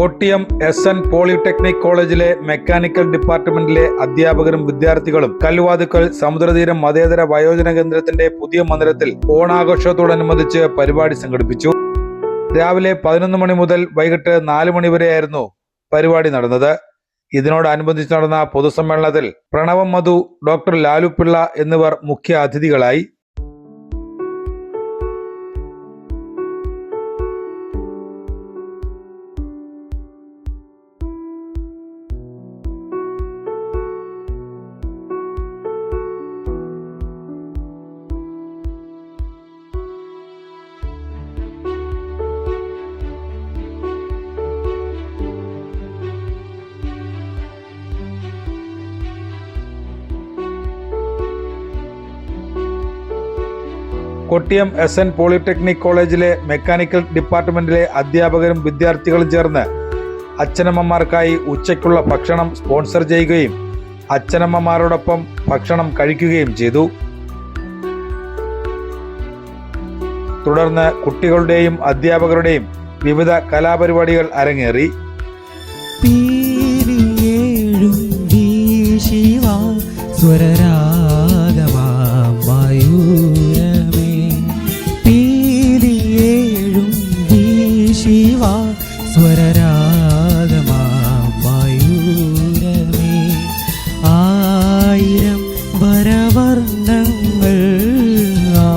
Kottiyam SN polytechnic കോളേജിലെ mechanical ഡിപ്പാർട്ട്മെന്റിലെ അധ്യാപകരും വിദ്യാർത്ഥികളും കല്ലുവാതുക്കൽ സമുദ്രതീരം മതേതര വയോജന കേന്ദ്രത്തിന്റെ പുതിയ മന്ദിരത്തിൽ ഓണാഘോഷത്തോടനുബന്ധിച്ച് പരിപാടി സംഘടിപ്പിച്ചു. രാവിലെ 11 മണി മുതൽ വൈകിട്ട് 4 മണി വരെയായിരുന്നു പരിപാടി നടന്നത്. ഇതിനോടനുബന്ധിച്ച് നടന്ന പൊതുസമ്മേളനത്തിൽ പ്രണവം മധു, ഡോക്ടർ ലാലു പിള്ള എന്നിവർ മുഖ്യ അതിഥികളായി. കൊട്ടിയം SN പോളിടെക്നിക് കോളേജിലെ മെക്കാനിക്കൽ ഡിപ്പാർട്ട്മെന്റിലെ അധ്യാപകരും വിദ്യാർത്ഥികളും ചേർന്ന് അച്ഛനമ്മമാർക്കായി ഉച്ചയ്ക്കുള്ള ഭക്ഷണം സ്പോൺസർ ചെയ്യുകയും അച്ഛനമ്മമാരോടൊപ്പം ഭക്ഷണം കഴിക്കുകയും ചെയ്തു. തുടർന്ന് കുട്ടികളുടെയും അധ്യാപകരുടെയും വിവിധ കലാപരിപാടികൾ അരങ്ങേറി.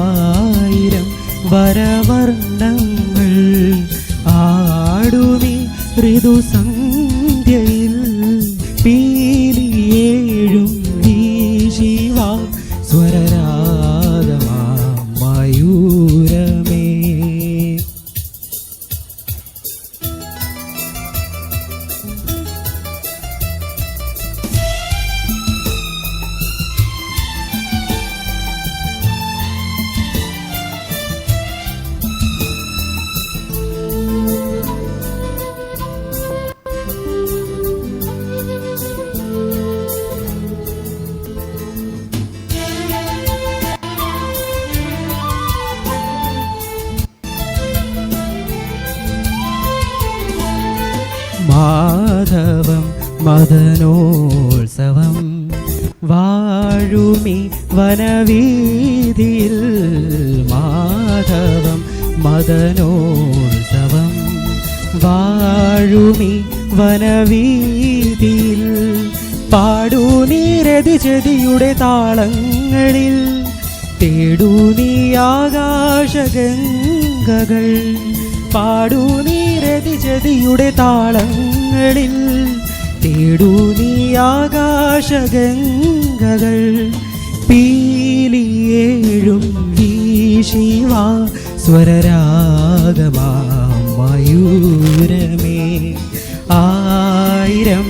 ആയിരം വരവർണ്ണങ്ങൾ ആടുമി ഋതുസന്ധ്യയിൽ പീലിയേഴും വീശിവാ സ്വരരാഗമാം മയൂരമേ. മാധവം മദനോത്സവം വാഴുമി വനവീതിയിൽ. മാധവം മദനോത്സവം വാഴുമി വനവീതിയിൽ. പാടൂനീ രതിചതിയുടെ താളങ്ങളിൽ തേടൂനീ ആകാശഗംഗകൾ. പാടൂനീ രതിചതിയുടെ താളങ്ങളിൽ തേടൂനീ ആകാശഗംഗകൾ. പീലിയേഴും വീശിവാ സ്വരരാഗമാം മയൂരമേ. ആയിരം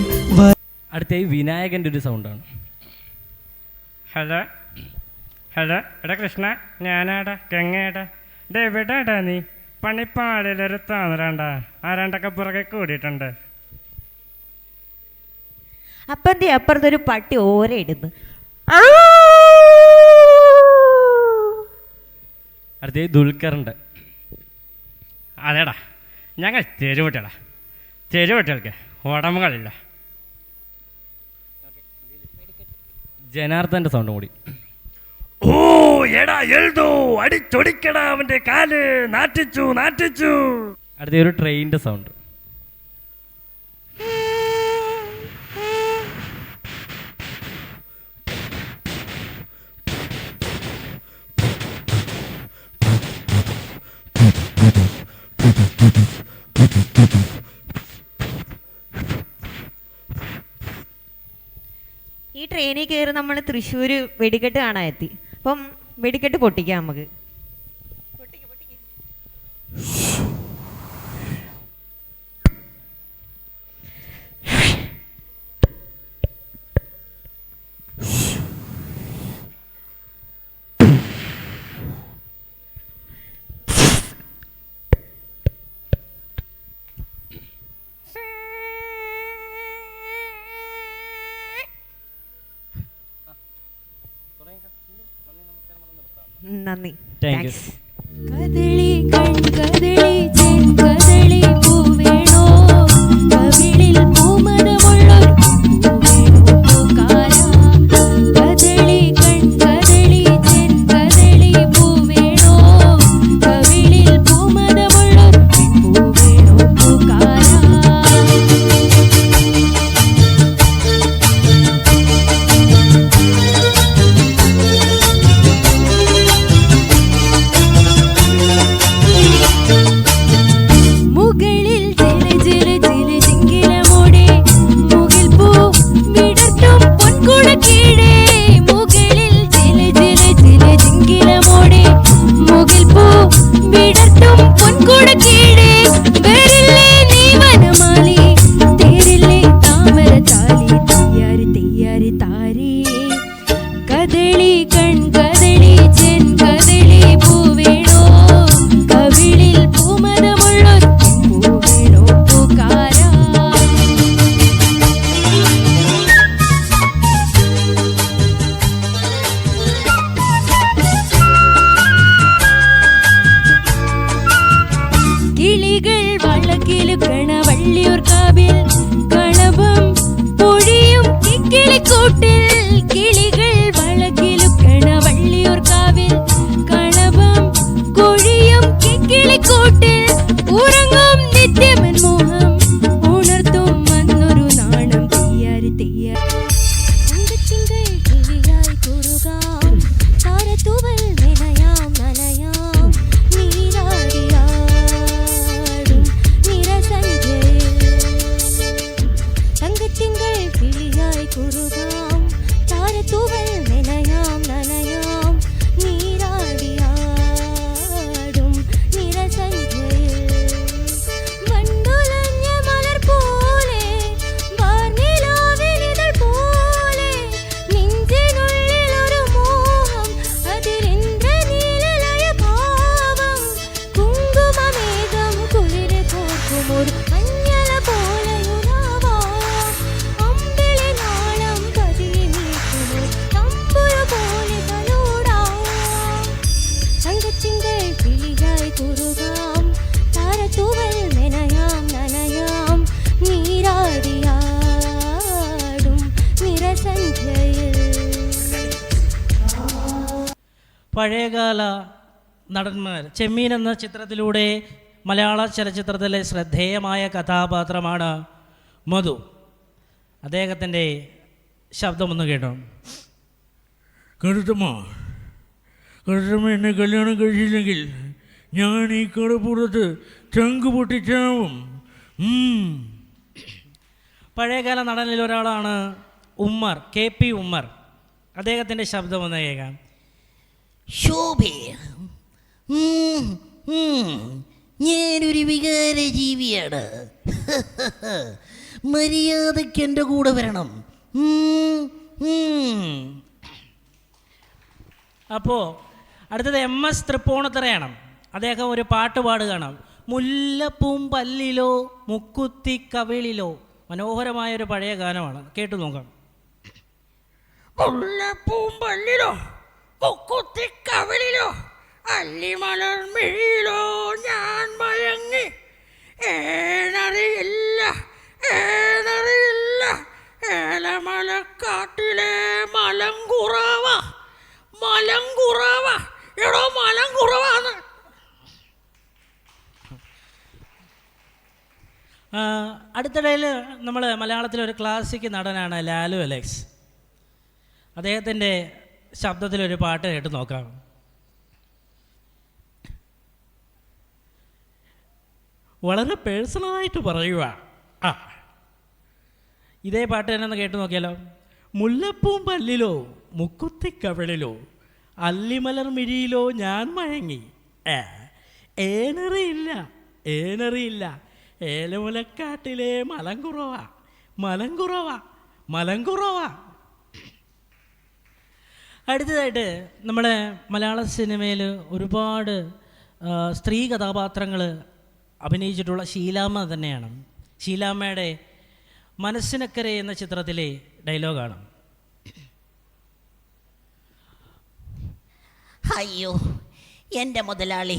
അടുത്തായി വിനായകൻ്റെ ഒരു സൗണ്ടാണ്. ഹലോ ഹലോ, എടാ കൃഷ്ണ, ഞാനാടാ ഗംഗേടാ. എവിടെടാ നീ? പണിപ്പാടിലൊരുത്താന്നിരണ്ടാ, ആരാണ്ടൊക്കെ പുറകെ കൂടിയിട്ടുണ്ട്. അപ്പൻ്റെ അപ്പുറത്തൊരു പട്ടി ഓരയിടുന്നു. അടുത്തായി ദുൽഖറുണ്ട്. അതേടാ, ഞങ്ങൾ തെരുവുട്ടികളാ. തെരുവുട്ടികൾക്ക് ഉടമകളില്ല. ജനാർദ്ദൻ്റെ സൗണ്ട് കൂടി. ഓ എടാ എഴുതോ, അടിച്ചൊടിക്കടാ അവന്റെ കാല്, നാട്ടിച്ചു നാട്ടിച്ചു. അടുത്ത ഒരു ട്രെയിനിൻ്റെ സൗണ്ട്. ഈ ട്രെയിനിൽ കയറി നമ്മൾ തൃശ്ശൂർ വെടിക്കെട്ട് കാണാൻ എത്തി. അപ്പം വെടിക്കെട്ട് പൊട്ടിക്കാം നമുക്ക്. നന്ദി. താങ്ക്സ്. കദളി പൂവേണോ കുറുകാം താരത്തൂവൽ നനയാം നനയാം നീരാടിയാടും നിറസന്ധ്യയിൽ. പഴയകാല നടന്മാർ. ചെമ്മീൻ എന്ന ചിത്രത്തിലൂടെ മലയാള ചലച്ചിത്രത്തിലെ ശ്രദ്ധേയമായ കഥാപാത്രമാണ് മധു. അദ്ദേഹത്തിൻ്റെ ശബ്ദമൊന്ന് കേട്ടോ. കരുത്തമ്മ എന്നെ കല്യാണം കഴിച്ചില്ലെങ്കിൽ ഞാൻ ഈ കടപ്പുറത്ത് ചങ്ക് പൊട്ടിച്ചാവും. പഴയകാല നടനിൽ ഒരാളാണ് ഉമ്മർ, KP ഉമ്മർ. അദ്ദേഹത്തിൻ്റെ ശബ്ദം ഒന്ന് കേൾക്കാം. ശോഭേ, ഞാനൊരു വികാര ജീവിയാണ്. മര്യാദയ്ക്ക് എൻ്റെ കൂടെ വരണം. അപ്പോൾ അടുത്തത് MS തൃപ്പൂണിത്തുറയാണ്. അദ്ദേഹം ഒരു പാട്ട് പാടുകയാണ്. മുല്ലപ്പൂം പല്ലിലോ മുക്കുത്തി കവിളിലോ. മനോഹരമായൊരു പഴയ ഗാനമാണ്, കേട്ടു നോക്കാം. മുല്ലപ്പൂം പല്ലിലോ മുക്കുത്തി കവിളിലോ അല്ലിമലർമിഴിയിലോ ഞാൻ മയങ്ങി. ഏനറിയില്ല ഏലമലക്കാട്ടിലെ മലങ്കുറവ എടോ മലങ്കുറവാണ്. അടുത്തിടയിൽ നമ്മൾ മലയാളത്തിലെ ഒരു ക്ലാസിക് നടനാണ് ലാലു അലക്സ്. അദ്ദേഹത്തിൻ്റെ ശബ്ദത്തിലൊരു പാട്ട് കേട്ട് നോക്കാം. വളരെ പേഴ്സണലായിട്ട് പറയുക. ഇതേ പാട്ട് തന്നെ ഒന്ന് കേട്ട് നോക്കിയാലോ. മുല്ലപ്പൂം പല്ലിലോ മുക്കുത്തിക്കവിളിലോ അല്ലിമലർ മിഴിയിലോ ഞാൻ മയങ്ങി. ഏനറിയില്ല ഏലമുലക്കാട്ടിലെ മലങ്കുറവ. അടുത്തതായിട്ട് നമ്മുടെ മലയാള സിനിമയിൽ ഒരുപാട് സ്ത്രീ കഥാപാത്രങ്ങൾ അഭിനയിച്ചിട്ടുള്ള ഷീലാമ്മ തന്നെയാണ്. ഷീലാമ്മയുടെ മനസ്സിനക്കരെ എന്ന ചിത്രത്തിലെ ഡയലോഗാണ്. അയ്യോ എൻ്റെ മുതലാളി,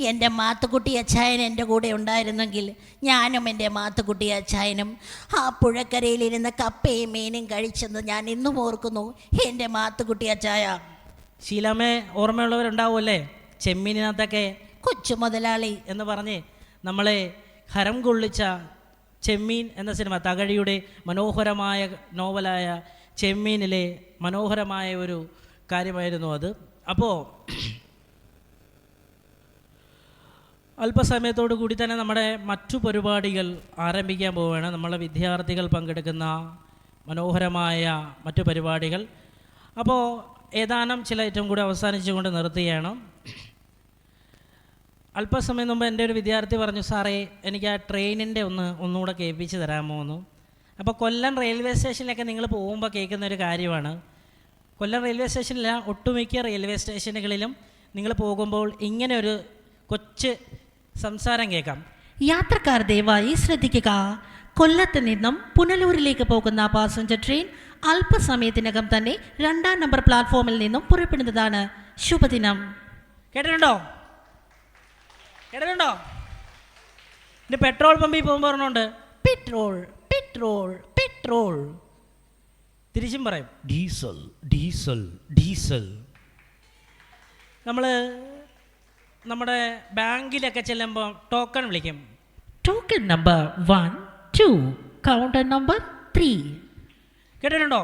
എൻ്റെ മാത്തുക്കുട്ടി അച്ചായൻ എൻ്റെ കൂടെ ഉണ്ടായിരുന്നെങ്കിൽ ഞാനും എൻ്റെ മാത്തുക്കുട്ടി അച്ചായനും ആ പുഴക്കരയിലിരുന്ന് കപ്പയും മീനും കഴിച്ചെന്ന് ഞാൻ ഇന്നും ഓർക്കുന്നു. എൻ്റെ മാത്തുക്കുട്ടി അച്ചായ. ഷീലാമ്മയെ ഓർമ്മയുള്ളവരുണ്ടാവുമല്ലേ? ചെമ്മീനിനകത്തൊക്കെ കൊച്ചു മുതലാളി എന്ന് പറഞ്ഞ് നമ്മളെ ഹരം കൊള്ളിച്ച ചെമ്മീൻ എന്ന സിനിമ, തകഴിയുടെ മനോഹരമായ നോവലായ ചെമ്മീനിലെ മനോഹരമായ ഒരു കാര്യമായിരുന്നു അത്. അപ്പോൾ അല്പസമയത്തോടു കൂടി തന്നെ നമ്മുടെ മറ്റു പരിപാടികൾ ആരംഭിക്കാൻ പോവുകയാണ്. നമ്മളെ വിദ്യാർത്ഥികൾ പങ്കെടുക്കുന്ന മനോഹരമായ മറ്റു പരിപാടികൾ. അപ്പോൾ ഏതാനും ചില ഐറ്റം കൂടി അവസാനിച്ചുകൊണ്ട് നിർത്തുകയാണ്. അല്പസമയം മുമ്പ് എൻ്റെ ഒരു വിദ്യാർത്ഥി പറഞ്ഞു, സാറേ എനിക്ക് ആ ട്രെയിനിൻ്റെ ഒന്നുകൂടെ കേൾപ്പിച്ച് തരാമോ എന്ന്. അപ്പോൾ കൊല്ലം റെയിൽവേ സ്റ്റേഷനിലൊക്കെ നിങ്ങൾ പോകുമ്പോൾ കേൾക്കുന്ന ഒരു കാര്യമാണ്. കൊല്ലം റെയിൽവേ സ്റ്റേഷനില്ല, ഒട്ടുമിക്ക റെയിൽവേ സ്റ്റേഷനുകളിലും നിങ്ങൾ പോകുമ്പോൾ ഇങ്ങനെ ഒരു കൊച്ചു സംസാരം കേൾക്കാം. യാത്രക്കാർ ദയവായി ശ്രദ്ധിക്കുക. കൊല്ലത്ത് നിന്നും പുനലൂരിലേക്ക് പോകുന്ന പാസഞ്ചർ ട്രെയിൻ അല്പസമയത്തിനകം തന്നെ 2-ാം നമ്പർ പ്ലാറ്റ്ഫോമിൽ നിന്നും പുറപ്പെടുന്നതാണ്. ശുഭദിനം. കേട്ടിട്ടുണ്ടോ? ഇനി പെട്രോൾ പമ്പിൽ പോകുമ്പോൾ പറഞ്ഞുകൊണ്ട് പെട്രോൾ പെട്രോൾ പെട്രോൾ. തിരിച്ചും പറയും ഡീസൽ ഡീസൽ ഡീസൽ. നമ്മൾ നമ്മുടെ ബാങ്കിലൊക്കെ ചെല്ലുമ്പോൾ ടോക്കൺ വിളിക്കും. Token number 1, 2, counter number 3. കേട്ടിട്ടുണ്ടോ?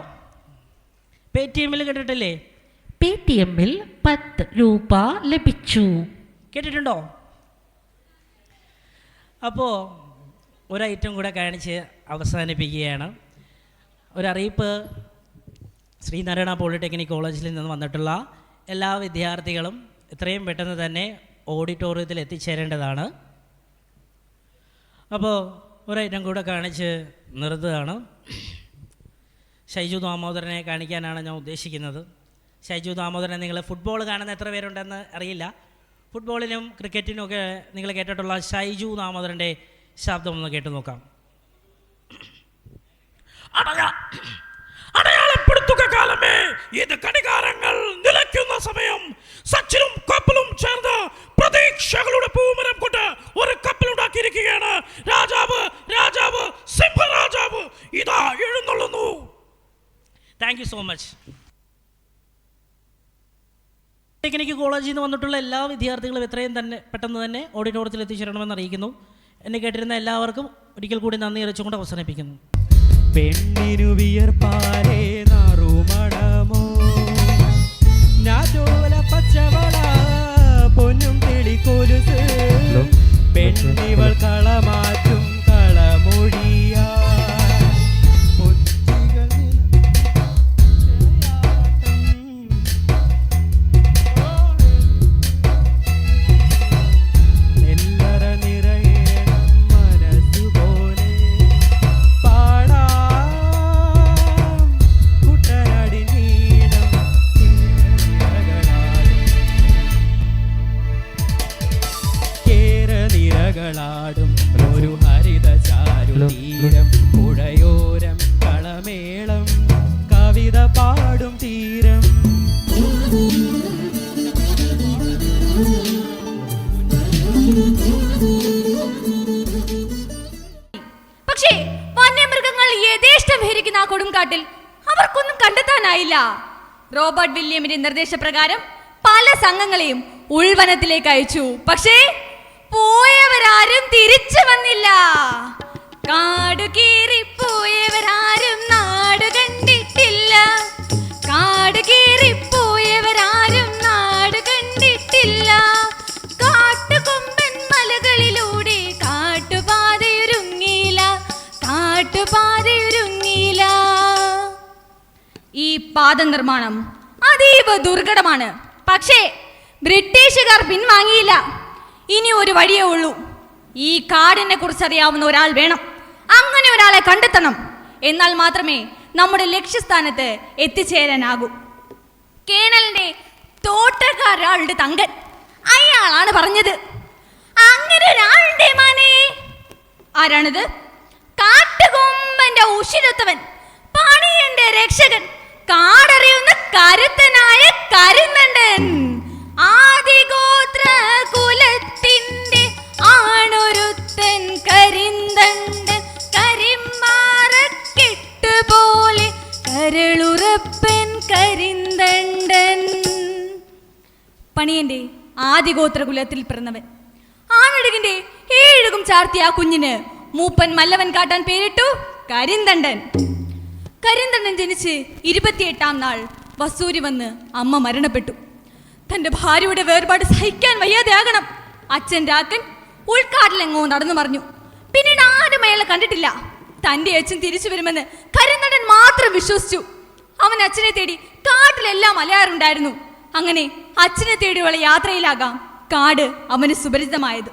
പേടിഎമ്മിൽ കേട്ടിട്ടില്ലേ? പേടിഎമ്മിൽ 10 രൂപ ലഭിച്ചു. കേട്ടിട്ടുണ്ടോ? അപ്പോൾ ഒരൈറ്റം കൂടെ കാണിച്ച് അവസാനിപ്പിക്കുകയാണ്. ഒരറിയിപ്പ്. ശ്രീനാരായണ പോളിടെക്നിക് കോളേജിൽ നിന്ന് വന്നിട്ടുള്ള എല്ലാ വിദ്യാർത്ഥികളും എത്രയും പെട്ടെന്ന് തന്നെ ഓഡിറ്റോറിയത്തിൽ എത്തിച്ചേരേണ്ടതാണ്. അപ്പോൾ ഒരൈറ്റം കൂടെ കാണിച്ച് നിർത്തുകയാണ്. ഷൈജു ദാമോദരനെ കാണിക്കാനാണ് ഞാൻ ഉദ്ദേശിക്കുന്നത്. ഷൈജു ദാമോദരനെ നിങ്ങൾ ഫുട്ബോൾ കാണുന്ന എത്ര പേരുണ്ടെന്ന് അറിയില്ല. ഫുട്ബോളിനും ക്രിക്കറ്റിനും ഒക്കെ നിങ്ങൾ കേട്ടിട്ടുള്ള ഷൈജു ദാമോദരൻ്റെ ശബ്ദം ഒന്ന് കേട്ടു നോക്കാം. അടയാളപ്പെടുത്തുക കാലമേ, ഇത് കടികാരങ്ങൾ നിലയ്ക്കുന്ന സമയം. സച്ചിനും കപ്പലും ചേർന്ന് പ്രതീക്ഷകളുടെ പൂമരം കൊണ്ട് ഒരു കപ്പൽ ഉണ്ടാക്കിയിരിക്കുകയാണ്. രാജാവ് രാജാവ് സിംഹരാജാവ് ഇതാ എഴുന്നള്ളുന്നു. Thank you so much. Technical കോളേജിൽ നിന്ന് വന്നിട്ടുള്ള എല്ലാ വിദ്യാർത്ഥികളും എത്രയും പെട്ടെന്ന് തന്നെ ഓഡിറ്റോറിയത്തിൽ എത്തിച്ചേരണമെന്ന് അറിയിക്കുന്നു. എന്നെ കേട്ടിരുന്ന എല്ലാവർക്കും ഒരിക്കൽ കൂടി നന്ദി അറിയിച്ചുകൊണ്ട് അവസാനിപ്പിക്കുന്നു. പെണ്ണിനു വിയർപ്പാലേ നറുമണമോ ഞാറ്റോല പച്ചവള പൊന്നും തെളിക്കൊലുസ് പെണ്ണിവൾ കളമാറ്റും കളമൊഴിയാ ാടും ഒരു ഹരിത ചാരുതീരം പുഴയോരം കളമേളം കവിത പാടും തീരം. പക്ഷേ വന്യമൃഗങ്ങൾ യഥേഷ്ടം ഹരിക്കുന്ന ആ കൊടുങ്കാട്ടിൽ അവർക്കൊന്നും കണ്ടെത്താനായില്ല. റോബർട്ട് വില്യമിന്റെ നിർദ്ദേശപ്രകാരം പല സംഘങ്ങളെയും ഉൾവനത്തിലേക്ക് അയച്ചു. പക്ഷേ പോയവരാരും തിരിച്ചു വന്നില്ല. കാട് കീറിപ്പോയവരാരും നാട് കണ്ടിട്ടില്ല. കാട് കീറിപ്പോയവരാരും നാട് കണ്ടിട്ടില്ല. കാട്ടുകൊമ്പൻ മലകളിലൂടെ കാട്ടുപാതയൊരുങ്ങിയില്ല. കാട്ടുപാതയൊരുങ്ങിയില്ല. ഈ പാത നിർമ്മാണം അതീവ ദുർഘടമാണ്. പക്ഷേ ബ്രിട്ടീഷുകാർ പിൻവാങ്ങിയില്ല. ഇനി ഒരു വഴിയേ ഉള്ളൂ. ഈ കാടിനെ കുറിച്ച് അറിയാവുന്ന ഒരാൾ വേണം. അങ്ങനെ ഒരാളെ കണ്ടെത്തണം. എന്നാൽ മാത്രമേ നമ്മുടെ ലക്ഷ്യസ്ഥാനത്ത് എത്തിച്ചേരാനാകൂ. കേണലിന്റെ തോട്ടക്കാരാളുടെ തങ്കൻ അയാളാണ് പറഞ്ഞത്. അങ്ങനെ ഒരാളുടെ മാനേ. ആരാണിത്? കാട്ടുകൊമ്പന്റെ ഉഷിരത്തവൻ, പണിയന്റെ രക്ഷകൻ, കാടറിയുന്ന കരുത്തനായ കരിന്തണ്ടൻ. ആദിഗോത്ര കുലത്തിന്റെ ആണൊരുത്തൻ കരിന്തണ്ടൻ. കരിമ്പാറക്കെട്ടുപോലെ കരളുറപ്പൻ കരിന്തണ്ടൻ. പണിയന്റെ ആദിഗോത്ര കുലത്തിൽ പിറന്നവൻ. ആണടുകിന്റെ ഏഴുകും ചാർത്തിയ ആ കുഞ്ഞിന് മൂപ്പൻ മല്ലവൻ കാട്ടാൻ പേരിട്ടു കരിന്തണ്ടൻ. കരിന്തണ്ടൻ ജനിച്ച് 28-ാം നാൾ വസൂരി വന്ന് അമ്മ മരണപ്പെട്ടു. തൻ്റെ ഭാര്യയുടെ വേർപാട് സഹിക്കാൻ വയ്യാതെയാകണം അച്ഛൻ രാക്കൻ ഉൾക്കാട്ടിലെങ്ങോ നടന്നു മറിഞ്ഞു. പിന്നീട് ആരും അയാളെ കണ്ടിട്ടില്ല. തൻ്റെ അച്ഛൻ തിരിച്ചു വരുമെന്ന് കരിന്തണ്ടൻ മാത്രം വിശ്വസിച്ചു. അവൻ അച്ഛനെ തേടി കാട്ടിലെല്ലാം അലയാറുണ്ടായിരുന്നു. അങ്ങനെ അച്ഛനെ തേടിയുള്ള യാത്രയിലാകാം കാട് അവന് സുപരിചിതമായത്.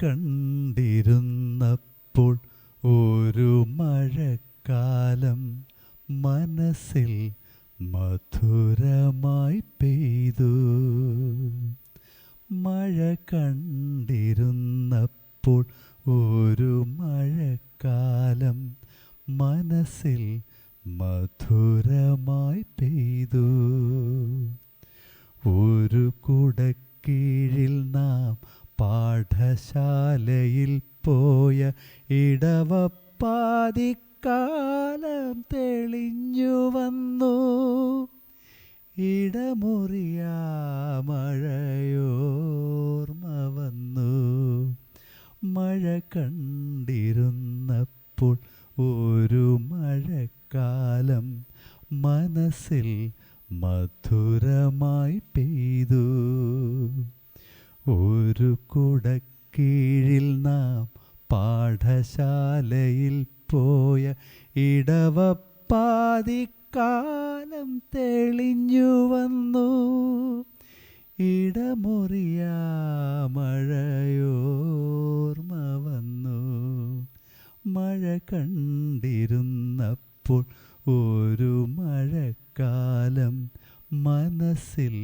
കണ്ടിരുന്നപ്പോൾ ഒരു മഴക്കാലം മനസ്സിൽ മധുരമായി പെയ്തു. മഴ കണ്ടിരുന്നപ്പോൾ ഒരു മഴക്കാലം മനസ്സിൽ മധുരമായി പെയ്തു. ഒരു കുടക്കീഴിൽ നാം പാഠശാലയിൽ പോയ ഇടവപ്പാതിക്കാലം തെളിഞ്ഞു വന്നു. ഇടമുറിയാ മഴയോർമ്മ വന്നു. മഴ കണ്ടിരുന്നപ്പോൾ ഒരു മഴക്കാലം മനസ്സിൽ മധുരമായി പെയ്തു. ഒരു കുടക്കീഴിൽ നാം പാഠശാലയിൽ പോയ ഇടവപ്പാതിക്കാലം തെളിഞ്ഞു വന്നു. ഇടമുറിയാ മഴയോർമ്മ വന്നു. മഴ കണ്ടിരുന്നപ്പോൾ ഒരു മഴക്കാലം മനസ്സിൽ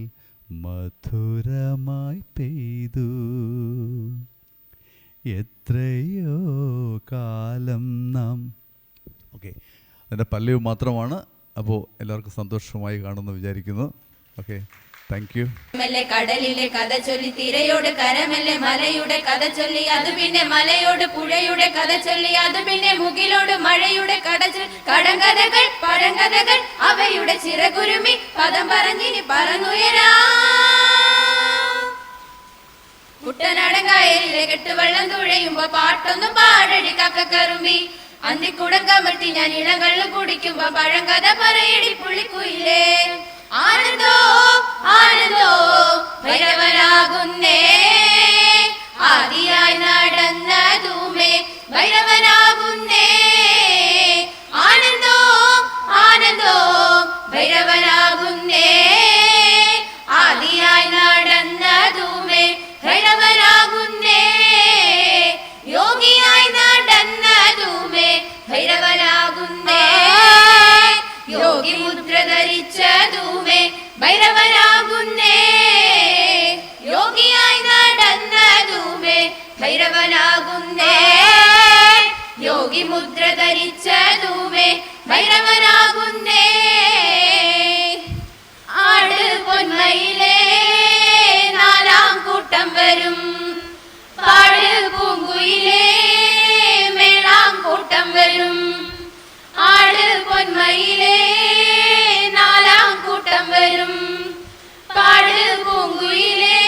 മധുരമായി പെയ്തു. എത്രയോ കാലം നാം ഓക്കെ അതിൻ്റെ പല്ലവി മാത്രമാണ്. അപ്പോൾ എല്ലാവർക്കും സന്തോഷമായി കാണുമെന്ന് വിചാരിക്കുന്നു. Okay, thank you. കടലിലെ കഥ ചൊല്ലി തിരയോട് കരമല്ലേ മലയുടെ കഥ ചൊല്ലി അത് പിന്നെ മലയോട് പുഴയുടെ കഥ ചൊല്ലി അത് പിന്നെ മുകിലോട് മഴയുടെ കഥ ചൊല്ലി കടങ്കഥകൾ പഴങ്കഥകൾ അവയുടെ ചിറകുരുമി പദം പറഞ്ഞിനി പറന്നുയരാ. കുട്ടനാടങ്കായലിലെ കെട്ടുവെള്ളം തുഴയുമ്പോ പാട്ടൊന്നും പാടടി കക്കറുമ്പി. അന്തിക്കുടം കമഴ്ത്തി ഞാൻ ഇളങ്കള്ളു കുടിക്കുമ്പോ പഴങ്കഥ പറയടി പുള്ളിക്കുയിലേ. ആനന്ദോ ആനന്ദോ ഭൈരവനാകുന്നേ ആദിയായി നടന്നതുമേ ഭൈരവനാകുന്നേ. ആനന്ദോ ആനന്ദോ ഭൈരവനാകുന്നേ ആദിയായി നടന്നതുമേ ഭൈരവനാകുന്നേ. യോഗിയായി നടന്നതുമേ ഭൈരവനാകുന്നേ. യോഗി മുദ്ര ധരിച്ചതുമേ ഭൈരവനാകുന്നേ. യോഗിയായി നടന്നതുമേ ഭൈരവനാകുന്നേ. യോഗി മുദ്ര ധരിച്ചതുമേ ഭൈരവനാകുന്നേ. ആട് പൊന്മയിലേ നാലാം കൂട്ടം വരും. പാട് പൂങ്കുയിലേ മേളാം കൂട്ടം വരും. ആട് പൊന്മയിലേ നാലാം കൂട്ടം വരും. പാട് പൂങ്കുയിലേ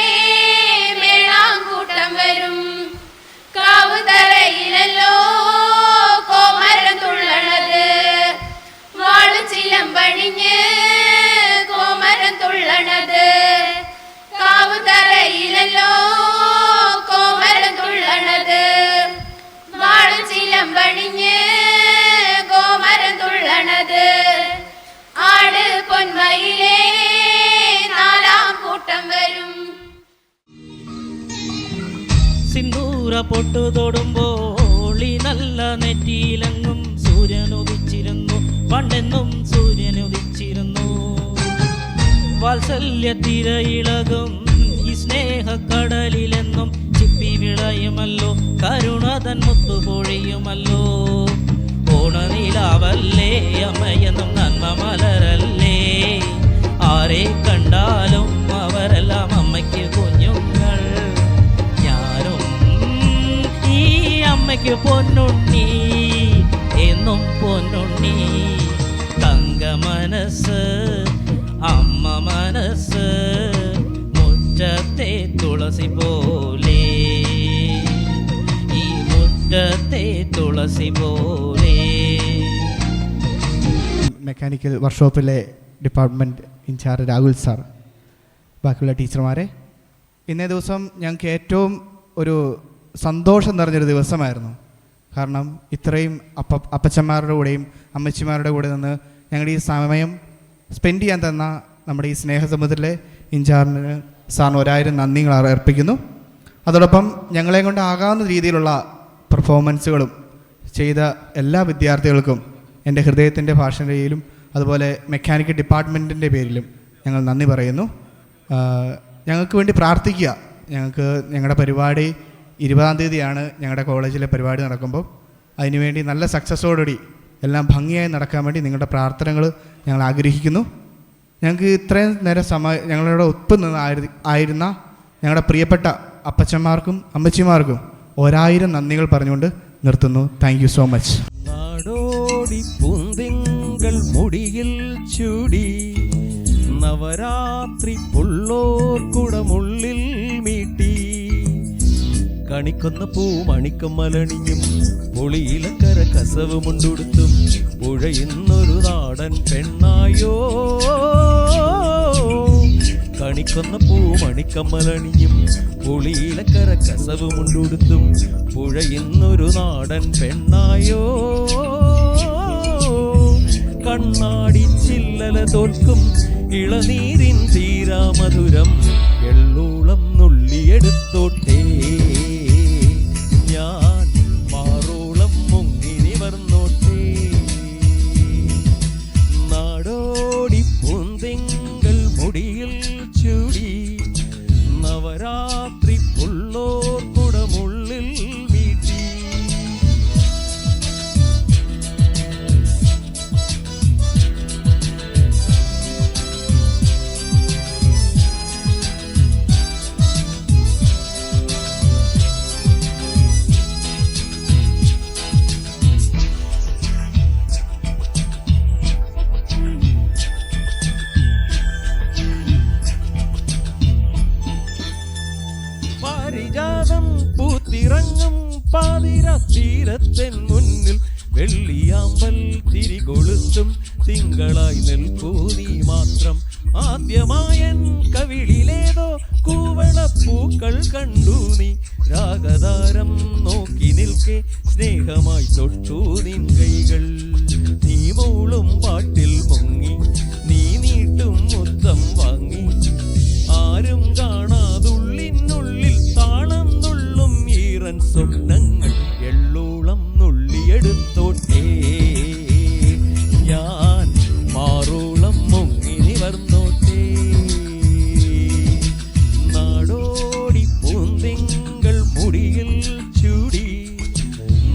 മേളാം കൂട്ടം വരും. കാവ് തറയിലല്ലോ കോമരം തുള്ളണത്. വാളു ചിലമ്പണിഞ്ഞ് കോമരം തുള്ളണത്. കാവ് തറയിലല്ലോ കോമരം തുള്ളണത്. വാളു ചിലമ്പണിഞ്ഞ് കോമരം തുള്ളണത്. ആട് പൊന്മയിലേ നാലാം കൂട്ടം വരും. സിന്ദൂര പൊട്ടു തൊടുമ്പോൾ ഈ നല്ല നെറ്റിയിലെങ്ങും സൂര്യനുദിച്ചിരുന്നു. പണ്ടെന്നും സൂര്യനുദിച്ചിരുന്നു. വാത്സല്യത്തിരയിളകും ഈ സ്നേഹക്കടലിലെന്നും ചിപ്പി വിളയുമല്ലോ കരുണതൻ മുത്തുപൊഴിയുമല്ലോ. ഓണനിലാവല്ലേ അമ്മയെന്നും നന്മ മലരല്ലേ. ആരെ കണ്ടാലും അവരെല്ലാം അമ്മയ്ക്ക് കുഞ്ഞുങ്ങൾ. ഞാനും ഈ അമ്മയ്ക്ക് പൊന്നുണ്ണി എന്നും പൊന്നുണ്ണി. തങ്ക മനസ്സ് അമ്മ മനസ്സ് മുറ്റത്തെ തുളസി പോലെ. ഈ മുറ്റത്തെ തുളസി പോലെ. മെക്കാനിക്കൽ വർക്ക്ഷോപ്പിലെ ഡിപ്പാർട്ട്മെൻറ്റ് ഇൻചാർജ് രാഹുൽ സാർ, ബാക്കിയുള്ള ടീച്ചർമാരെ, ഇന്നേ ദിവസം ഞങ്ങൾക്ക് ഏറ്റവും ഒരു സന്തോഷം നിറഞ്ഞൊരു ദിവസമായിരുന്നു. കാരണം ഇത്രയും അപ്പച്ചന്മാരുടെ കൂടെയും അമ്മച്ചിമാരുടെ കൂടെ നിന്ന് ഞങ്ങളുടെ ഈ സമയം സ്പെൻഡ് ചെയ്യാൻ തന്ന നമ്മുടെ ഈ സ്നേഹസമുദ്രത്തിലെ ഇൻചാർജിന് സാറിന് 1000 നന്ദികൾ അർപ്പിക്കുന്നു. അതോടൊപ്പം ഞങ്ങളെ കൊണ്ട് ആകാവുന്ന രീതിയിലുള്ള പെർഫോമൻസുകളും ചെയ്ത എല്ലാ വിദ്യാർത്ഥികൾക്കും എൻ്റെ ഹൃദയത്തിൻ്റെ ഭാഷയിലും അതുപോലെ മെക്കാനിക്കൽ ഡിപ്പാർട്ട്മെൻറ്റിൻ്റെ പേരിലും ഞങ്ങൾ നന്ദി പറയുന്നു. ഞങ്ങൾക്ക് വേണ്ടി പ്രാർത്ഥിക്കുക. ഞങ്ങളുടെ പരിപാടി 20-ാം തീയതിയാണ് ഞങ്ങളുടെ കോളേജിലെ പരിപാടി നടക്കുമ്പോൾ. അതിനുവേണ്ടി നല്ല സക്സസ്സോടുകൂടി എല്ലാം ഭംഗിയായി നടക്കാൻ വേണ്ടി നിങ്ങളുടെ പ്രാർത്ഥനകൾ ഞങ്ങൾ ആഗ്രഹിക്കുന്നു. ഞങ്ങൾക്ക് ഇത്രയും നേരം ഞങ്ങളുടെ ഒപ്പം നിന്ന് ആയിരുന്ന ഞങ്ങളുടെ പ്രിയപ്പെട്ട അപ്പച്ചന്മാർക്കും അമ്മച്ചിമാർക്കും 1000 നന്ദികൾ പറഞ്ഞുകൊണ്ട് നിർത്തുന്നു. Thank you so much. നാടോടി പൂന്തിങ്കൾ മുടിയിൽ ചൂടി നവരാത്രി പുള്ളോർ കുടമുള്ളിൽ മീട്ടി കണിക്കൊന്ന പൂമണിക്കം മലണിഞ്ഞും പൊളിയിലക്കര കസവുമുണ്ടുടുത്തും പുഴയുന്നൊരു നാടൻ പെണ്ണായോ. കണിക്കൊന്ന പൂമണിക്കമ്മലണിയും പുളിയിലക്കര കസവുമുണ്ടുടുത്തും പുഴയുന്നൊരു നാടൻ പെണ്ണായോ. കണ്ണാടി ചില്ലല തോൽക്കും ഇളനീരിൻ തീരാമധുരം എള്ളൂളം നുള്ളിയെടുത്തോട്ടേ ഞാൻ മാറോളം മുങ്ങി നിവർന്നോട്ടേ. നാടോടി പൂന്തിങ്കൾ മുടിയിൽ ചൂടി നവരാത്രി പുള്ളോർ കുടമുള്ളിൽ വീട്ടി. പാരിജാതം പൂത്തിറങ്ങും പാതിരാത്തീരത്തിൻ മുന്നിൽ വെള്ളിയാമ്പൽ തിരികൊളുത്തും തിങ്കളായി നിൽക്കൂ നീ മാത്രം. ആദ്യമായൻ കവിളിലേതോ കൂവളപ്പൂക്കൾ കണ്ടു നീ. രാഗതാരം നോക്കി നിൽക്കെ സ്നേഹമായി തൊട്ടു നിൻ കൈകൾ. നീ മൂളും പാട്ടിൽ മുങ്ങി നീ നീട്ടും മുത്തം വാങ്ങി. ആരും കാണാതുള്ളിനുള്ളിൽ താളം തുള്ളും ഈറൻ സ്വപ്നങ്ങൾ എള്ളൂളം നുള്ളിയെടുത്തോട്ടേ ഞാൻ മാറോളം മുങ്ങി നിവർന്നോട്ടേ. നാടോടി പൂന്തിങ്കൾ മുടിയിൽ ചൂടി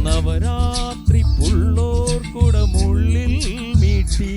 നവരാത്രി പുള്ളോർ കുടമുള്ളിൽ മീട്ടി.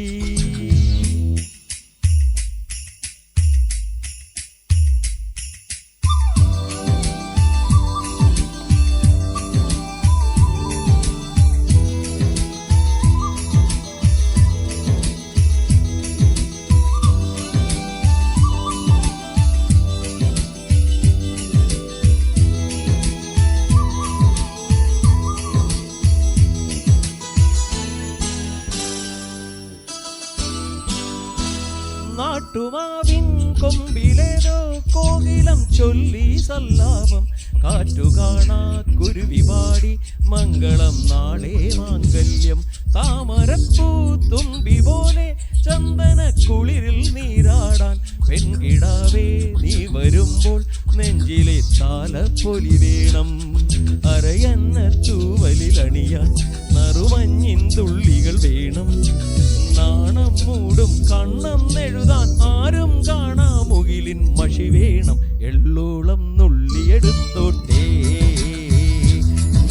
നാട്ടുമാവിൻ കൊമ്പിലേതോ കോകിലം ചൊല്ലി സല്ലാപം. കാറ്റു കാണാ കുരുവി പാടി മംഗളം നാളെ മാംഗല്യം. താമരപ്പൂ തുമ്പി പോലെ ചന്ദന കുളിരിൽ നീരാടാൻ പെൺകിടാവേ നീ വരുമ്പോൾ നെഞ്ചിലെ താലപ്പൊലി വേണം. അരയന്ന തൂവലിലണിയാൻ നറുമഞ്ഞിൻ തുള്ളികൾ വേണം. നാണം മൂടും കണ്ണം എഴുതാൻ ആരും കാണാ മുകിലിൻ മഷി വേണം. എള്ളോളം നുള്ളിയെടുത്തോട്ടേ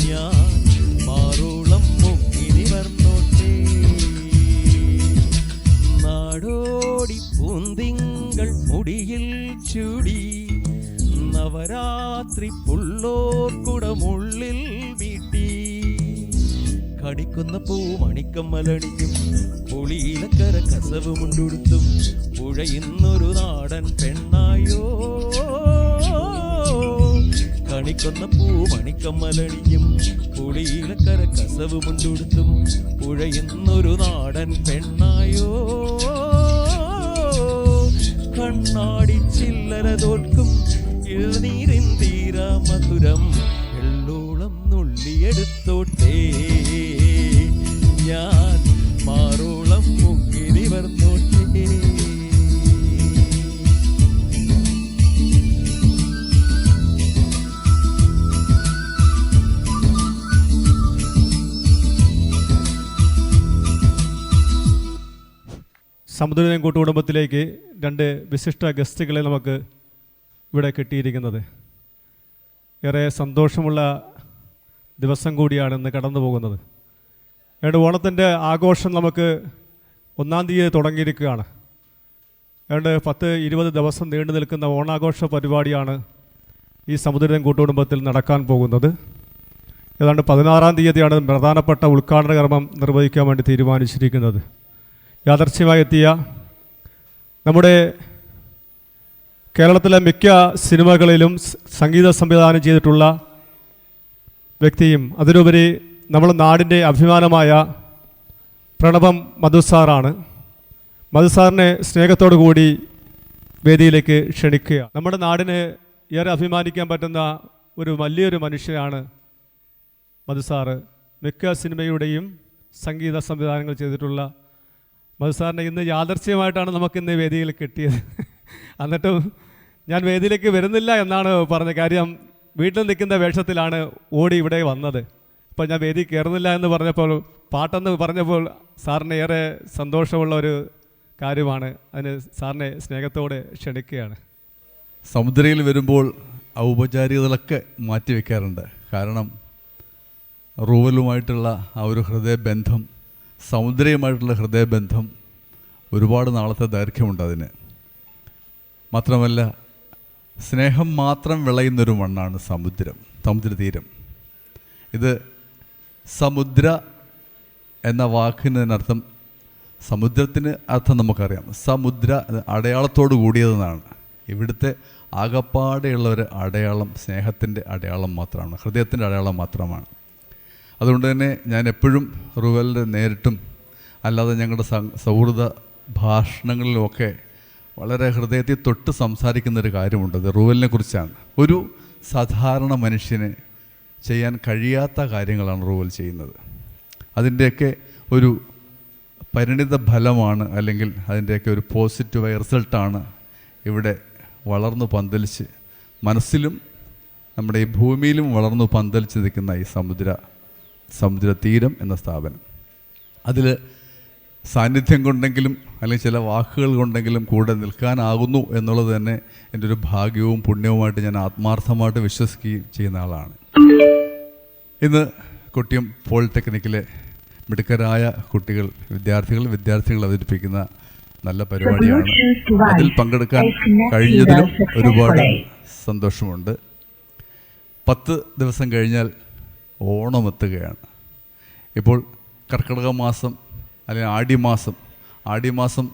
ഞാൻ മാറോളം മുങ്ങി നിവർന്നോട്ടേ. നാടോടി പൂന്തിങ്കൾ മുടിയിൽ ചൂടി നവരാത്രി പുള്ളോർ കുടമുള്ളിൽ വീട്ടി. കണിക്കുന്ന പൂമണിക്കമ്മലണിയും പുളിയിലക്കര കസവുമുണ്ടുടുത്തും പുഴയുന്നൊരു നാടൻ പെണ്ണായോ. കണിക്കുന്ന പൂമണിക്കമ്മലണിയും പുളിയിലക്കര കസവുമുണ്ടുടുത്തും പുഴയുന്നൊരു നാടൻ പെണ്ണായോ. കണ്ണാടി ചില്ലര തോൽക്കും ഇളനീരിൻ തീരാമധുരം എള്ളോളം നുള്ളിയെടുത്തോട്ടേ ഞാൻ മാറോളം മുങ്ങി നിവർന്നോട്ടേ. സമുദ്രദീപം കൂട്ടുകുടുംബത്തിലേക്ക് 2 വിശിഷ്ട ഗസ്റ്റുകളെ നമുക്ക് ഇവിടെ കിട്ടിയിരിക്കുന്നത്. ഏറെ സന്തോഷമുള്ള ദിവസം കൂടിയാണ് ഇന്ന് കടന്നു പോകുന്നത്. ഓണത്തിൻ്റെ ആഘോഷം നമുക്ക് 1-ാം തീയതി തുടങ്ങിയിരിക്കുകയാണ്. 10-20 ദിവസം നീണ്ടു നിൽക്കുന്ന ഓണാഘോഷ പരിപാടിയാണ് ഈ സമുദ്രദീപം കൂട്ടുകുടുംബത്തിൽ നടക്കാൻ പോകുന്നത്. ഏതാണ്ട് 16-ാം തീയതിയാണ് പ്രധാനപ്പെട്ട ഉദ്ഘാടന കർമ്മം നിർവഹിക്കാൻ വേണ്ടി തീരുമാനിച്ചിരിക്കുന്നത്. യാദർച്ഛ്യമായി എത്തിയ നമ്മുടെ കേരളത്തിലെ മിക്ക സിനിമകളിലും സംഗീത സംവിധാനം ചെയ്തിട്ടുള്ള വ്യക്തിയും അതിലുപരി നമ്മുടെ നാടിൻ്റെ അഭിമാനമായ പ്രണവം മധുസാറാണ്. മധുസാറിനെ സ്നേഹത്തോടു കൂടി വേദിയിലേക്ക് ക്ഷണിക്കുക. നമ്മുടെ നാടിന് ഏറെ അഭിമാനിക്കാൻ പറ്റുന്ന ഒരു വലിയൊരു മനുഷ്യനാണ് മധുസാറ്. മിക്ക സിനിമയുടെയും സംഗീത സംവിധാനങ്ങൾ ചെയ്തിട്ടുള്ള മധുസാറിനെ ഇന്ന് യാദർച്ഛ്യമായിട്ടാണ് നമുക്കിന്ന് വേദിയിൽ കിട്ടിയത്. എന്നിട്ടും ഞാൻ വേദിയിലേക്ക് വരുന്നില്ല എന്നാണ് പറഞ്ഞ കാര്യം. വീട്ടിൽ നിൽക്കുന്ന വേഷത്തിലാണ് ഓടി ഇവിടെ വന്നത്. അപ്പോൾ ഞാൻ വേദി കയറുന്നില്ല എന്ന് പറഞ്ഞപ്പോൾ, പാട്ടെന്ന് പറഞ്ഞപ്പോൾ സാറിന് ഏറെ സന്തോഷമുള്ള ഒരു കാര്യമാണ്. അതിന് സാറിനെ സ്നേഹത്തോടെ ക്ഷണിക്കുകയാണ്. സമുദ്രയിൽ വരുമ്പോൾ ഔപചാരികതകളൊക്കെ മാറ്റിവെക്കാറുണ്ട്. കാരണം റൂവലുമായിട്ടുള്ള ആ ഒരു ഹൃദയബന്ധം, സമുദ്രയുമായിട്ടുള്ള ഹൃദയബന്ധം ഒരുപാട് നാളത്തെ ദൈർഘ്യമുണ്ട് അതിന്. മാത്രമല്ല, സ്നേഹം മാത്രം വിളയുന്നൊരു മണ്ണാണ് സമുദ്രതീരം. ഇത് സമുദ്ര എന്ന വാക്കിനർത്ഥം, സമുദ്രത്തിന് അർത്ഥം നമുക്കറിയാം. സമുദ്ര അടയാളത്തോട് കൂടിയതെന്നാണ്. ഇവിടുത്തെ ആകപ്പാടെയുള്ള ഒരു അടയാളം സ്നേഹത്തിൻ്റെ അടയാളം മാത്രമാണ്, ഹൃദയത്തിൻ്റെ അടയാളം മാത്രമാണ്. അതുകൊണ്ട് തന്നെ ഞാൻ എപ്പോഴും റൂവലിൻ്റെ നേരിട്ടും അല്ലാതെ ഞങ്ങളുടെ സൗഹൃദ ഭാഷണങ്ങളിലുമൊക്കെ വളരെ ഹൃദയത്തിൽ തൊട്ട് സംസാരിക്കുന്നൊരു കാര്യമുണ്ട്. അത് റൂവലിനെ കുറിച്ചാണ്. ഒരു സാധാരണ മനുഷ്യന് ചെയ്യാൻ കഴിയാത്ത കാര്യങ്ങളാണ് റൂവൽ ചെയ്യുന്നത്. അതിൻ്റെയൊക്കെ ഒരു പരിണിത ഫലമാണ്, അല്ലെങ്കിൽ അതിൻ്റെയൊക്കെ ഒരു പോസിറ്റീവായ റിസൾട്ടാണ് ഇവിടെ വളർന്നു പന്തലിച്ച് മനസ്സിലും നമ്മുടെ ഈ ഭൂമിയിലും വളർന്നു പന്തലിച്ച് നിൽക്കുന്ന ഈ സമുദ്രതീരം എന്ന സ്ഥാപനം. അതിൽ സാന്നിധ്യം കൊണ്ടെങ്കിലും അല്ലെങ്കിൽ ചില വാക്കുകൾ കൊണ്ടെങ്കിലും കൂടെ നിൽക്കാനാകുന്നു എന്നുള്ളത് തന്നെ എൻ്റെ ഒരു ഭാഗ്യവും പുണ്യവുമായിട്ട് ഞാൻ ആത്മാർത്ഥമായിട്ട് വിശ്വസിക്കുകയും ചെയ്യുന്ന ആളാണ്. ഇന്ന് കൊട്ടിയം പോളിടെക്നിക്കിലെ മിടുക്കരായ വിദ്യാർത്ഥികൾ അവതരിപ്പിക്കുന്ന നല്ല പരിപാടിയാണ്. അതിൽ പങ്കെടുക്കാൻ കഴിഞ്ഞതിലും ഒരുപാട് സന്തോഷമുണ്ട്. 10 ദിവസം കഴിഞ്ഞാൽ ഓണമെത്തുകയാണ്. ഇപ്പോൾ കർക്കിടക മാസം അല്ലെങ്കിൽ ആടിമാസം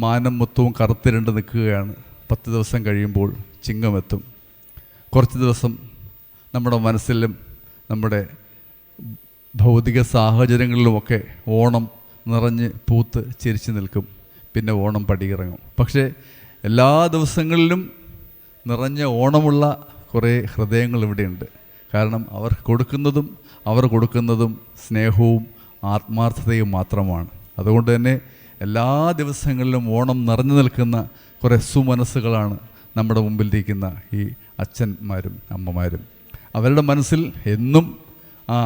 മാനം മൊത്തവും കറുത്തിരണ്ട് നിൽക്കുകയാണ്. 10 ദിവസം കഴിയുമ്പോൾ ചിങ്ങമെത്തും. കുറച്ച് ദിവസം നമ്മുടെ മനസ്സിലും നമ്മുടെ ഭൗതിക സാഹചര്യങ്ങളിലുമൊക്കെ ഓണം നിറഞ്ഞ് പൂത്ത് ചിരിച്ചു നിൽക്കും. പിന്നെ ഓണം പടിയിറങ്ങും. പക്ഷേ എല്ലാ ദിവസങ്ങളിലും നിറഞ്ഞ ഓണമുള്ള കുറേ ഹൃദയങ്ങൾ ഇവിടെയുണ്ട്. കാരണം അവർ കൊടുക്കുന്നതും സ്നേഹവും ആത്മാർത്ഥതയും മാത്രമാണ്. അതുകൊണ്ട് തന്നെ എല്ലാ ദിവസങ്ങളിലും ഓണം നിറഞ്ഞു നിൽക്കുന്ന കുറേ സുമനസ്സുകളാണ് നമ്മുടെ മുമ്പിലിരിക്കുന്ന ഈ അച്ഛന്മാരും അമ്മമാരും. അവരുടെ മനസ്സിൽ എന്നും ആ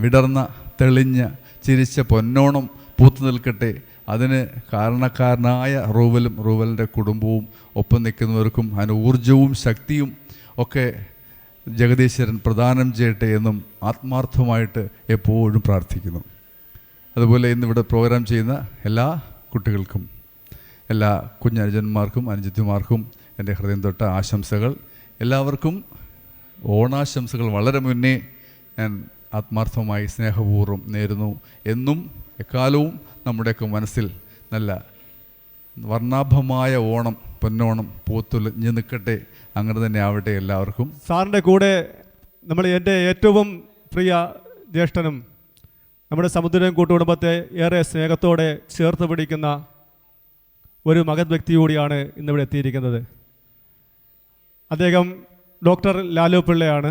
വിടർന്ന തെളിഞ്ഞ ചിരിച്ച പൊന്നോണം പൂത്തു നിൽക്കട്ടെ. അതിന് കാരണക്കാരനായ റൂവലിൻ്റെ കുടുംബവും ഒപ്പം നിൽക്കുന്നവർക്കും അതിന് ഊർജവും ശക്തിയും ഒക്കെ ജഗദീശ്വരൻ പ്രദാനം ചെയ്യട്ടെ എന്നും ആത്മാർത്ഥമായിട്ട് എപ്പോഴും പ്രാർത്ഥിക്കുന്നു. അതുപോലെ ഇന്നിവിടെ പ്രോഗ്രാം ചെയ്യുന്ന എല്ലാ കുട്ടികൾക്കും, എല്ലാ കുഞ്ഞനുജന്മാർക്കും അനുജത്തിമാർക്കും എൻ്റെ ഹൃദയം തൊട്ട ആശംസകൾ. എല്ലാവർക്കും ഓണാശംസകൾ വളരെ മുന്നേ ഞാൻ ആത്മാർത്ഥമായി സ്നേഹപൂർവ്വം നേരുന്നു. എന്നും എക്കാലവും നമ്മുടെയൊക്കെ മനസ്സിൽ നല്ല വർണ്ണാഭമായ ഓണം, പൊന്നോണം പൂത്തുലഞ്ഞ് നിൽക്കട്ടെ. അങ്ങനെ തന്നെ ആവട്ടെ എല്ലാവർക്കും. സാറിൻ്റെ കൂടെ എൻ്റെ ഏറ്റവും പ്രിയ ജ്യേഷ്ഠനും നമ്മുടെ സമുദ്രം കൂട്ടുകുടുംബത്തെ ഏറെ സ്നേഹത്തോടെ ചേർത്ത് പിടിക്കുന്ന ഒരു മഹത് വ്യക്തി കൂടിയാണ് ഇന്നിവിടെ എത്തിയിരിക്കുന്നത്. അദ്ദേഹം ഡോക്ടർ ലാലു പിള്ളയാണ്.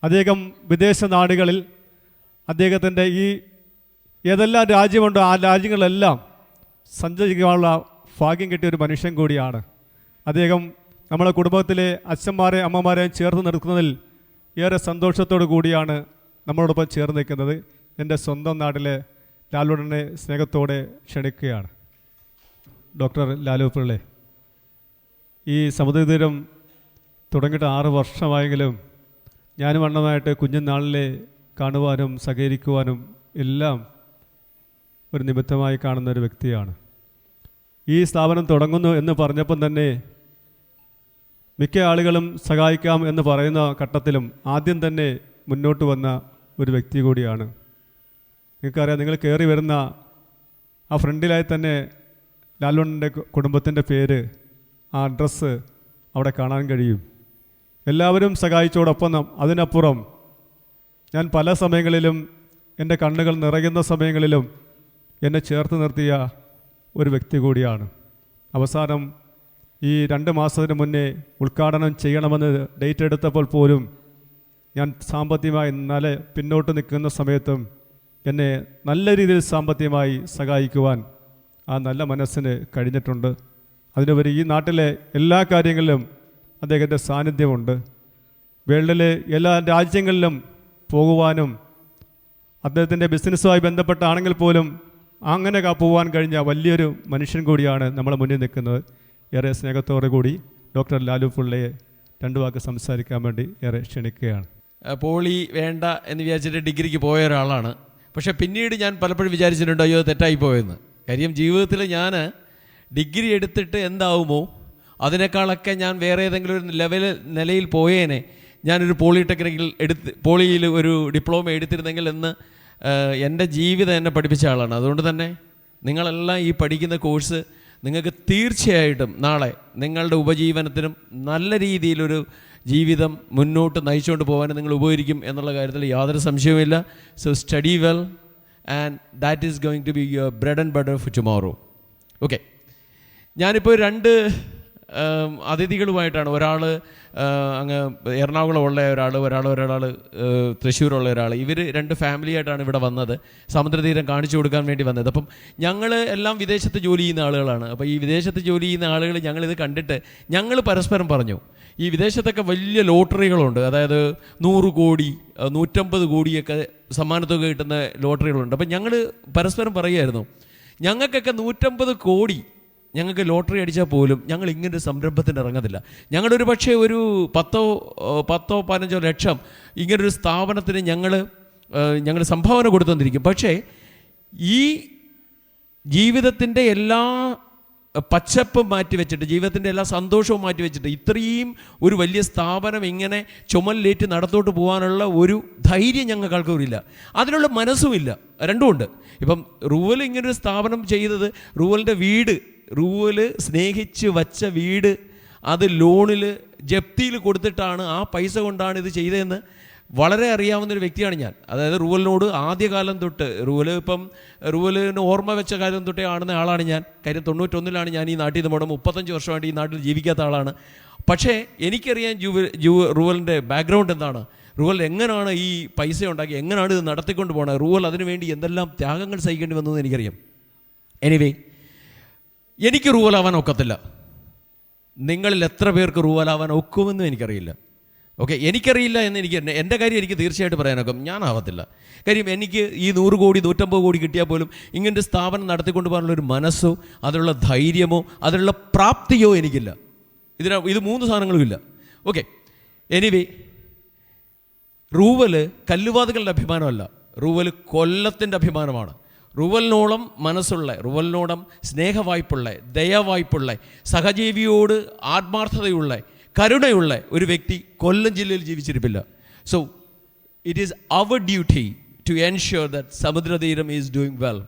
അദ്ദേഹം വിദേശ നാടുകളിൽ അദ്ദേഹത്തിൻ്റെ ഏതെല്ലാം രാജ്യമുണ്ടോ ആ രാജ്യങ്ങളിലെല്ലാം സഞ്ചരിക്കാനുള്ള ഭാഗ്യം കിട്ടിയ ഒരു മനുഷ്യൻ കൂടിയാണ്. അദ്ദേഹം നമ്മുടെ കുടുംബത്തിലെ അച്ഛന്മാരെയും അമ്മമാരെയും ചേർത്ത് നിർത്തുന്നതിൽ ഏറെ സന്തോഷത്തോടു കൂടിയാണ് നമ്മളോടൊപ്പം ചേർന്ന് നിൽക്കുന്നത്. എൻ്റെ സ്വന്തം നാട്ടിലെ ലാലുടനെ സ്നേഹത്തോടെ ക്ഷണിക്കുകയാണ്. ഡോക്ടർ ലാലു പിള്ളെ, ഈ സമുദ്രതീരം തുടങ്ങിയിട്ട് 6 വർഷമായെങ്കിലും ഞാനും അണ്ണമായിട്ട് കുഞ്ഞുനാളിലെ കാണുവാനും സഹകരിക്കുവാനും എല്ലാം ഒരു നിമിത്തമായി കാണുന്ന ഒരു വ്യക്തിയാണ്. ഈ സ്ഥാപനം തുടങ്ങുന്നു എന്ന് പറഞ്ഞപ്പം തന്നെ മിക്ക ആളുകളും സഹായിക്കാം എന്ന് പറയുന്ന ഘട്ടത്തിലും ആദ്യം തന്നെ മുന്നോട്ട് വന്ന ഒരു വ്യക്തി കൂടിയാണ്. നിങ്ങൾക്കറിയാം, നിങ്ങൾ കയറി വരുന്ന ആ ഫ്രണ്ടിലായി തന്നെ ലാലുണ്ണൻ്റെ കുടുംബത്തിൻ്റെ പേര്, ആ അഡ്രസ്സ് അവിടെ കാണാൻ കഴിയും. എല്ലാവരും സഹായിച്ചോടൊപ്പം അതിനപ്പുറം ഞാൻ പല സമയങ്ങളിലും എൻ്റെ കണ്ണുകൾ നിറയുന്ന സമയങ്ങളിലും എന്നെ ചേർത്ത് നിർത്തിയ ഒരു വ്യക്തി കൂടിയാണ്. അവസാനം ഈ 2 മാസത്തിന് മുന്നേ ഉദ്ഘാടനം ചെയ്യണമെന്ന് ഡേറ്റ് എടുത്തപ്പോൾ പോലും ഞാൻ സാമ്പത്തികമായി നല്ല പിന്നോട്ട് നിൽക്കുന്ന സമയത്തും എന്നെ നല്ല രീതിയിൽ സാമ്പത്തികമായി സഹായിക്കുവാൻ ആ നല്ല മനസ്സിന് കഴിഞ്ഞിട്ടുണ്ട്. അതിനുപരി ഈ നാട്ടിലെ എല്ലാ കാര്യങ്ങളിലും അദ്ദേഹത്തിൻ്റെ സാന്നിധ്യമുണ്ട്. വേൾഡിലെ എല്ലാ രാജ്യങ്ങളിലും പോകുവാനും അദ്ദേഹത്തിൻ്റെ ബിസിനസ്സുമായി ബന്ധപ്പെട്ടാണെങ്കിൽ പോലും അങ്ങനെ പോകാൻ കഴിഞ്ഞ വലിയൊരു മനുഷ്യൻ കൂടിയാണ് നമ്മളെ മുന്നിൽ നിൽക്കുന്നത്. ഏറെ സ്നേഹത്തോടു കൂടി ഡോക്ടർ ലാലു പിള്ളയെ 2 വാക്ക് സംസാരിക്കാൻ വേണ്ടി ഏറെ ക്ഷണിക്കുകയാണ്. പോളി വേണ്ട എന്ന് വിചാരിച്ചിട്ട് ഡിഗ്രിക്ക് പോയ ഒരാളാണ്. പക്ഷേ പിന്നീട് ഞാൻ പലപ്പോഴും വിചാരിച്ചിട്ടുണ്ട്, അയ്യോ തെറ്റായിപ്പോയെന്ന്. കാര്യം ജീവിതത്തിൽ ഞാൻ ഡിഗ്രി എടുത്തിട്ട് എന്താവുമോ അതിനേക്കാളൊക്കെ ഞാൻ വേറെ ഏതെങ്കിലും ഒരു നിലയിൽ പോയേനെ. ഞാനൊരു പോളിയിൽ ഒരു ഡിപ്ലോമ എടുത്തിരുന്നെങ്കിൽ എന്ന് എൻ്റെ ജീവിതം എന്നെ പഠിപ്പിച്ച ആളാണ്. അതുകൊണ്ട് തന്നെ നിങ്ങളെല്ലാം ഈ പഠിക്കുന്ന കോഴ്സ് നിങ്ങൾക്ക് തീർച്ചയായിട്ടും നാളെ നിങ്ങളുടെ ഉപജീവനത്തിനും നല്ല രീതിയിലൊരു ജീവിതം മുന്നോട്ട് നയിച്ചുകൊണ്ട് പോകാനും നിങ്ങൾ ഉപകരിക്കും എന്നുള്ള കാര്യത്തിൽ യാതൊരു സംശയവുമില്ല. So study well and that is going to be your bread and butter for tomorrow. Okay, ഞാനിപ്പോൾ 2 അതിഥികളുമായിട്ടാണ്. ഒരാൾ അങ്ങ് എറണാകുളമുള്ള ഒരാൾ തൃശ്ശൂരുള്ള ഒരാൾ. ഇവർ 2 ഫാമിലിയായിട്ടാണ് ഇവിടെ വന്നത്, സമുദ്രതീരം കാണിച്ചു കൊടുക്കാൻ വേണ്ടി വന്നത്. അപ്പം ഞങ്ങൾ എല്ലാം വിദേശത്ത് ജോലി ചെയ്യുന്ന ആളുകളാണ്. അപ്പോൾ ഈ വിദേശത്ത് ജോലി ചെയ്യുന്ന ആളുകൾ ഞങ്ങളിത് കണ്ടിട്ട് ഞങ്ങൾ പരസ്പരം പറഞ്ഞു, ഈ വിദേശത്തൊക്കെ വലിയ ലോട്ടറികളുണ്ട്. അതായത് 100 കോടി 150 കോടിയൊക്കെ സമ്മാനത്തുക കിട്ടുന്ന ലോട്ടറികളുണ്ട്. അപ്പം ഞങ്ങൾ പരസ്പരം പറയുമായിരുന്നു, ഞങ്ങൾക്കൊക്കെ 150 കോടി ഞങ്ങൾക്ക് ലോട്ടറി അടിച്ചാൽ പോലും ഞങ്ങൾ ഇങ്ങനൊരു സംരംഭത്തിന് ഇറങ്ങത്തില്ല. ഞങ്ങളൊരു പക്ഷേ ഒരു 10-15 ലക്ഷം ഇങ്ങനൊരു സ്ഥാപനത്തിന് ഞങ്ങൾ സംഭാവന കൊടുത്തുകൊണ്ടിരിക്കും. പക്ഷേ ഈ ജീവിതത്തിൻ്റെ എല്ലാ പച്ചപ്പും മാറ്റിവെച്ചിട്ട്, ജീവിതത്തിൻ്റെ എല്ലാ സന്തോഷവും മാറ്റിവെച്ചിട്ട് ഇത്രയും ഒരു വലിയ സ്ഥാപനം ഇങ്ങനെ ചുമലിലേറ്റ് നടത്തോട്ട് പോകാനുള്ള ഒരു ധൈര്യം ഞങ്ങൾക്കാർക്കുമില്ല, അതിനുള്ള മനസ്സുമില്ല. രണ്ടുമുണ്ട്. ഇപ്പം റൂവൽ ഇങ്ങനൊരു സ്ഥാപനം ചെയ്തത്, റൂവൽ സ്നേഹിച്ച് വച്ച വീട് അത് ലോണിൽ ജപ്തിയിൽ കൊടുത്തിട്ടാണ്, ആ പൈസ കൊണ്ടാണ് ഇത് ചെയ്തതെന്ന് വളരെ അറിയാവുന്നൊരു വ്യക്തിയാണ് ഞാൻ. അതായത് റൂവലിനോട് ആദ്യകാലം തൊട്ട്, റൂവലിന് ഓർമ്മ വെച്ച കാലം തൊട്ടേ കാണുന്ന ആളാണ് ഞാൻ. കാര്യം 91-ലാണ് ഞാൻ ഈ നാട്ടിൽ നിന്ന് പോകണം. 35 വർഷമായിട്ട് ഈ നാട്ടിൽ ജീവിക്കാത്ത ആളാണ്. പക്ഷേ എനിക്കറിയാൻ റൂവലിൻ്റെ ബാക്ക്ഗ്രൗണ്ട് എന്താണ്, റൂവൽ എങ്ങനെയാണ് ഈ പൈസ ഉണ്ടാക്കി, എങ്ങനെയാണ് ഇത് നടത്തിക്കൊണ്ട് പോകുന്നത്, റൂവൽ അതിനുവേണ്ടി എന്തെല്ലാം ത്യാഗങ്ങൾ സഹിക്കേണ്ടി വന്നതെന്ന് എനിക്കറിയാം. എനിവേ, എനിക്ക് റൂവലാവാൻ ഒക്കത്തില്ല. നിങ്ങളിൽ എത്ര പേർക്ക് റൂവലാവാൻ ഒക്കുമെന്നും എനിക്കറിയില്ല. ഓക്കെ, എനിക്കറിയില്ല എന്ന് എൻ്റെ കാര്യം എനിക്ക് തീർച്ചയായിട്ടും പറയാനൊക്കും. ഞാനാവത്തില്ല. കാര്യം എനിക്ക് ഈ 100 കോടി 150 കോടി കിട്ടിയാൽ പോലും ഇങ്ങനൊരു സ്ഥാപനം നടത്തിക്കൊണ്ട് പോകാനുള്ളൊരു മനസ്സോ അതിനുള്ള ധൈര്യമോ അതിനുള്ള പ്രാപ്തിയോ എനിക്കില്ല. ഇത് 3 സാധനങ്ങളും ഇല്ല. ഓക്കെ, എനിവേ, റൂവൽ കല്ലുവാതുകളുടെ അഭിമാനമല്ല, റൂവൽ കൊല്ലത്തിൻ്റെ അഭിമാനമാണ്. റൂവലിനോളം മനസ്സുള്ള, റൂവലിനോളം സ്നേഹവായ്പുള്ള, ദയവായ്പുള്ള, സഹജീവിയോട് ആത്മാർത്ഥതയുള്ള, കരുണയുള്ള ഒരു വ്യക്തി കൊല്ലം ജില്ലയിൽ ജീവിച്ചിരിപ്പില്ല. So it is our duty to ensure that Samudratheeram is doing well.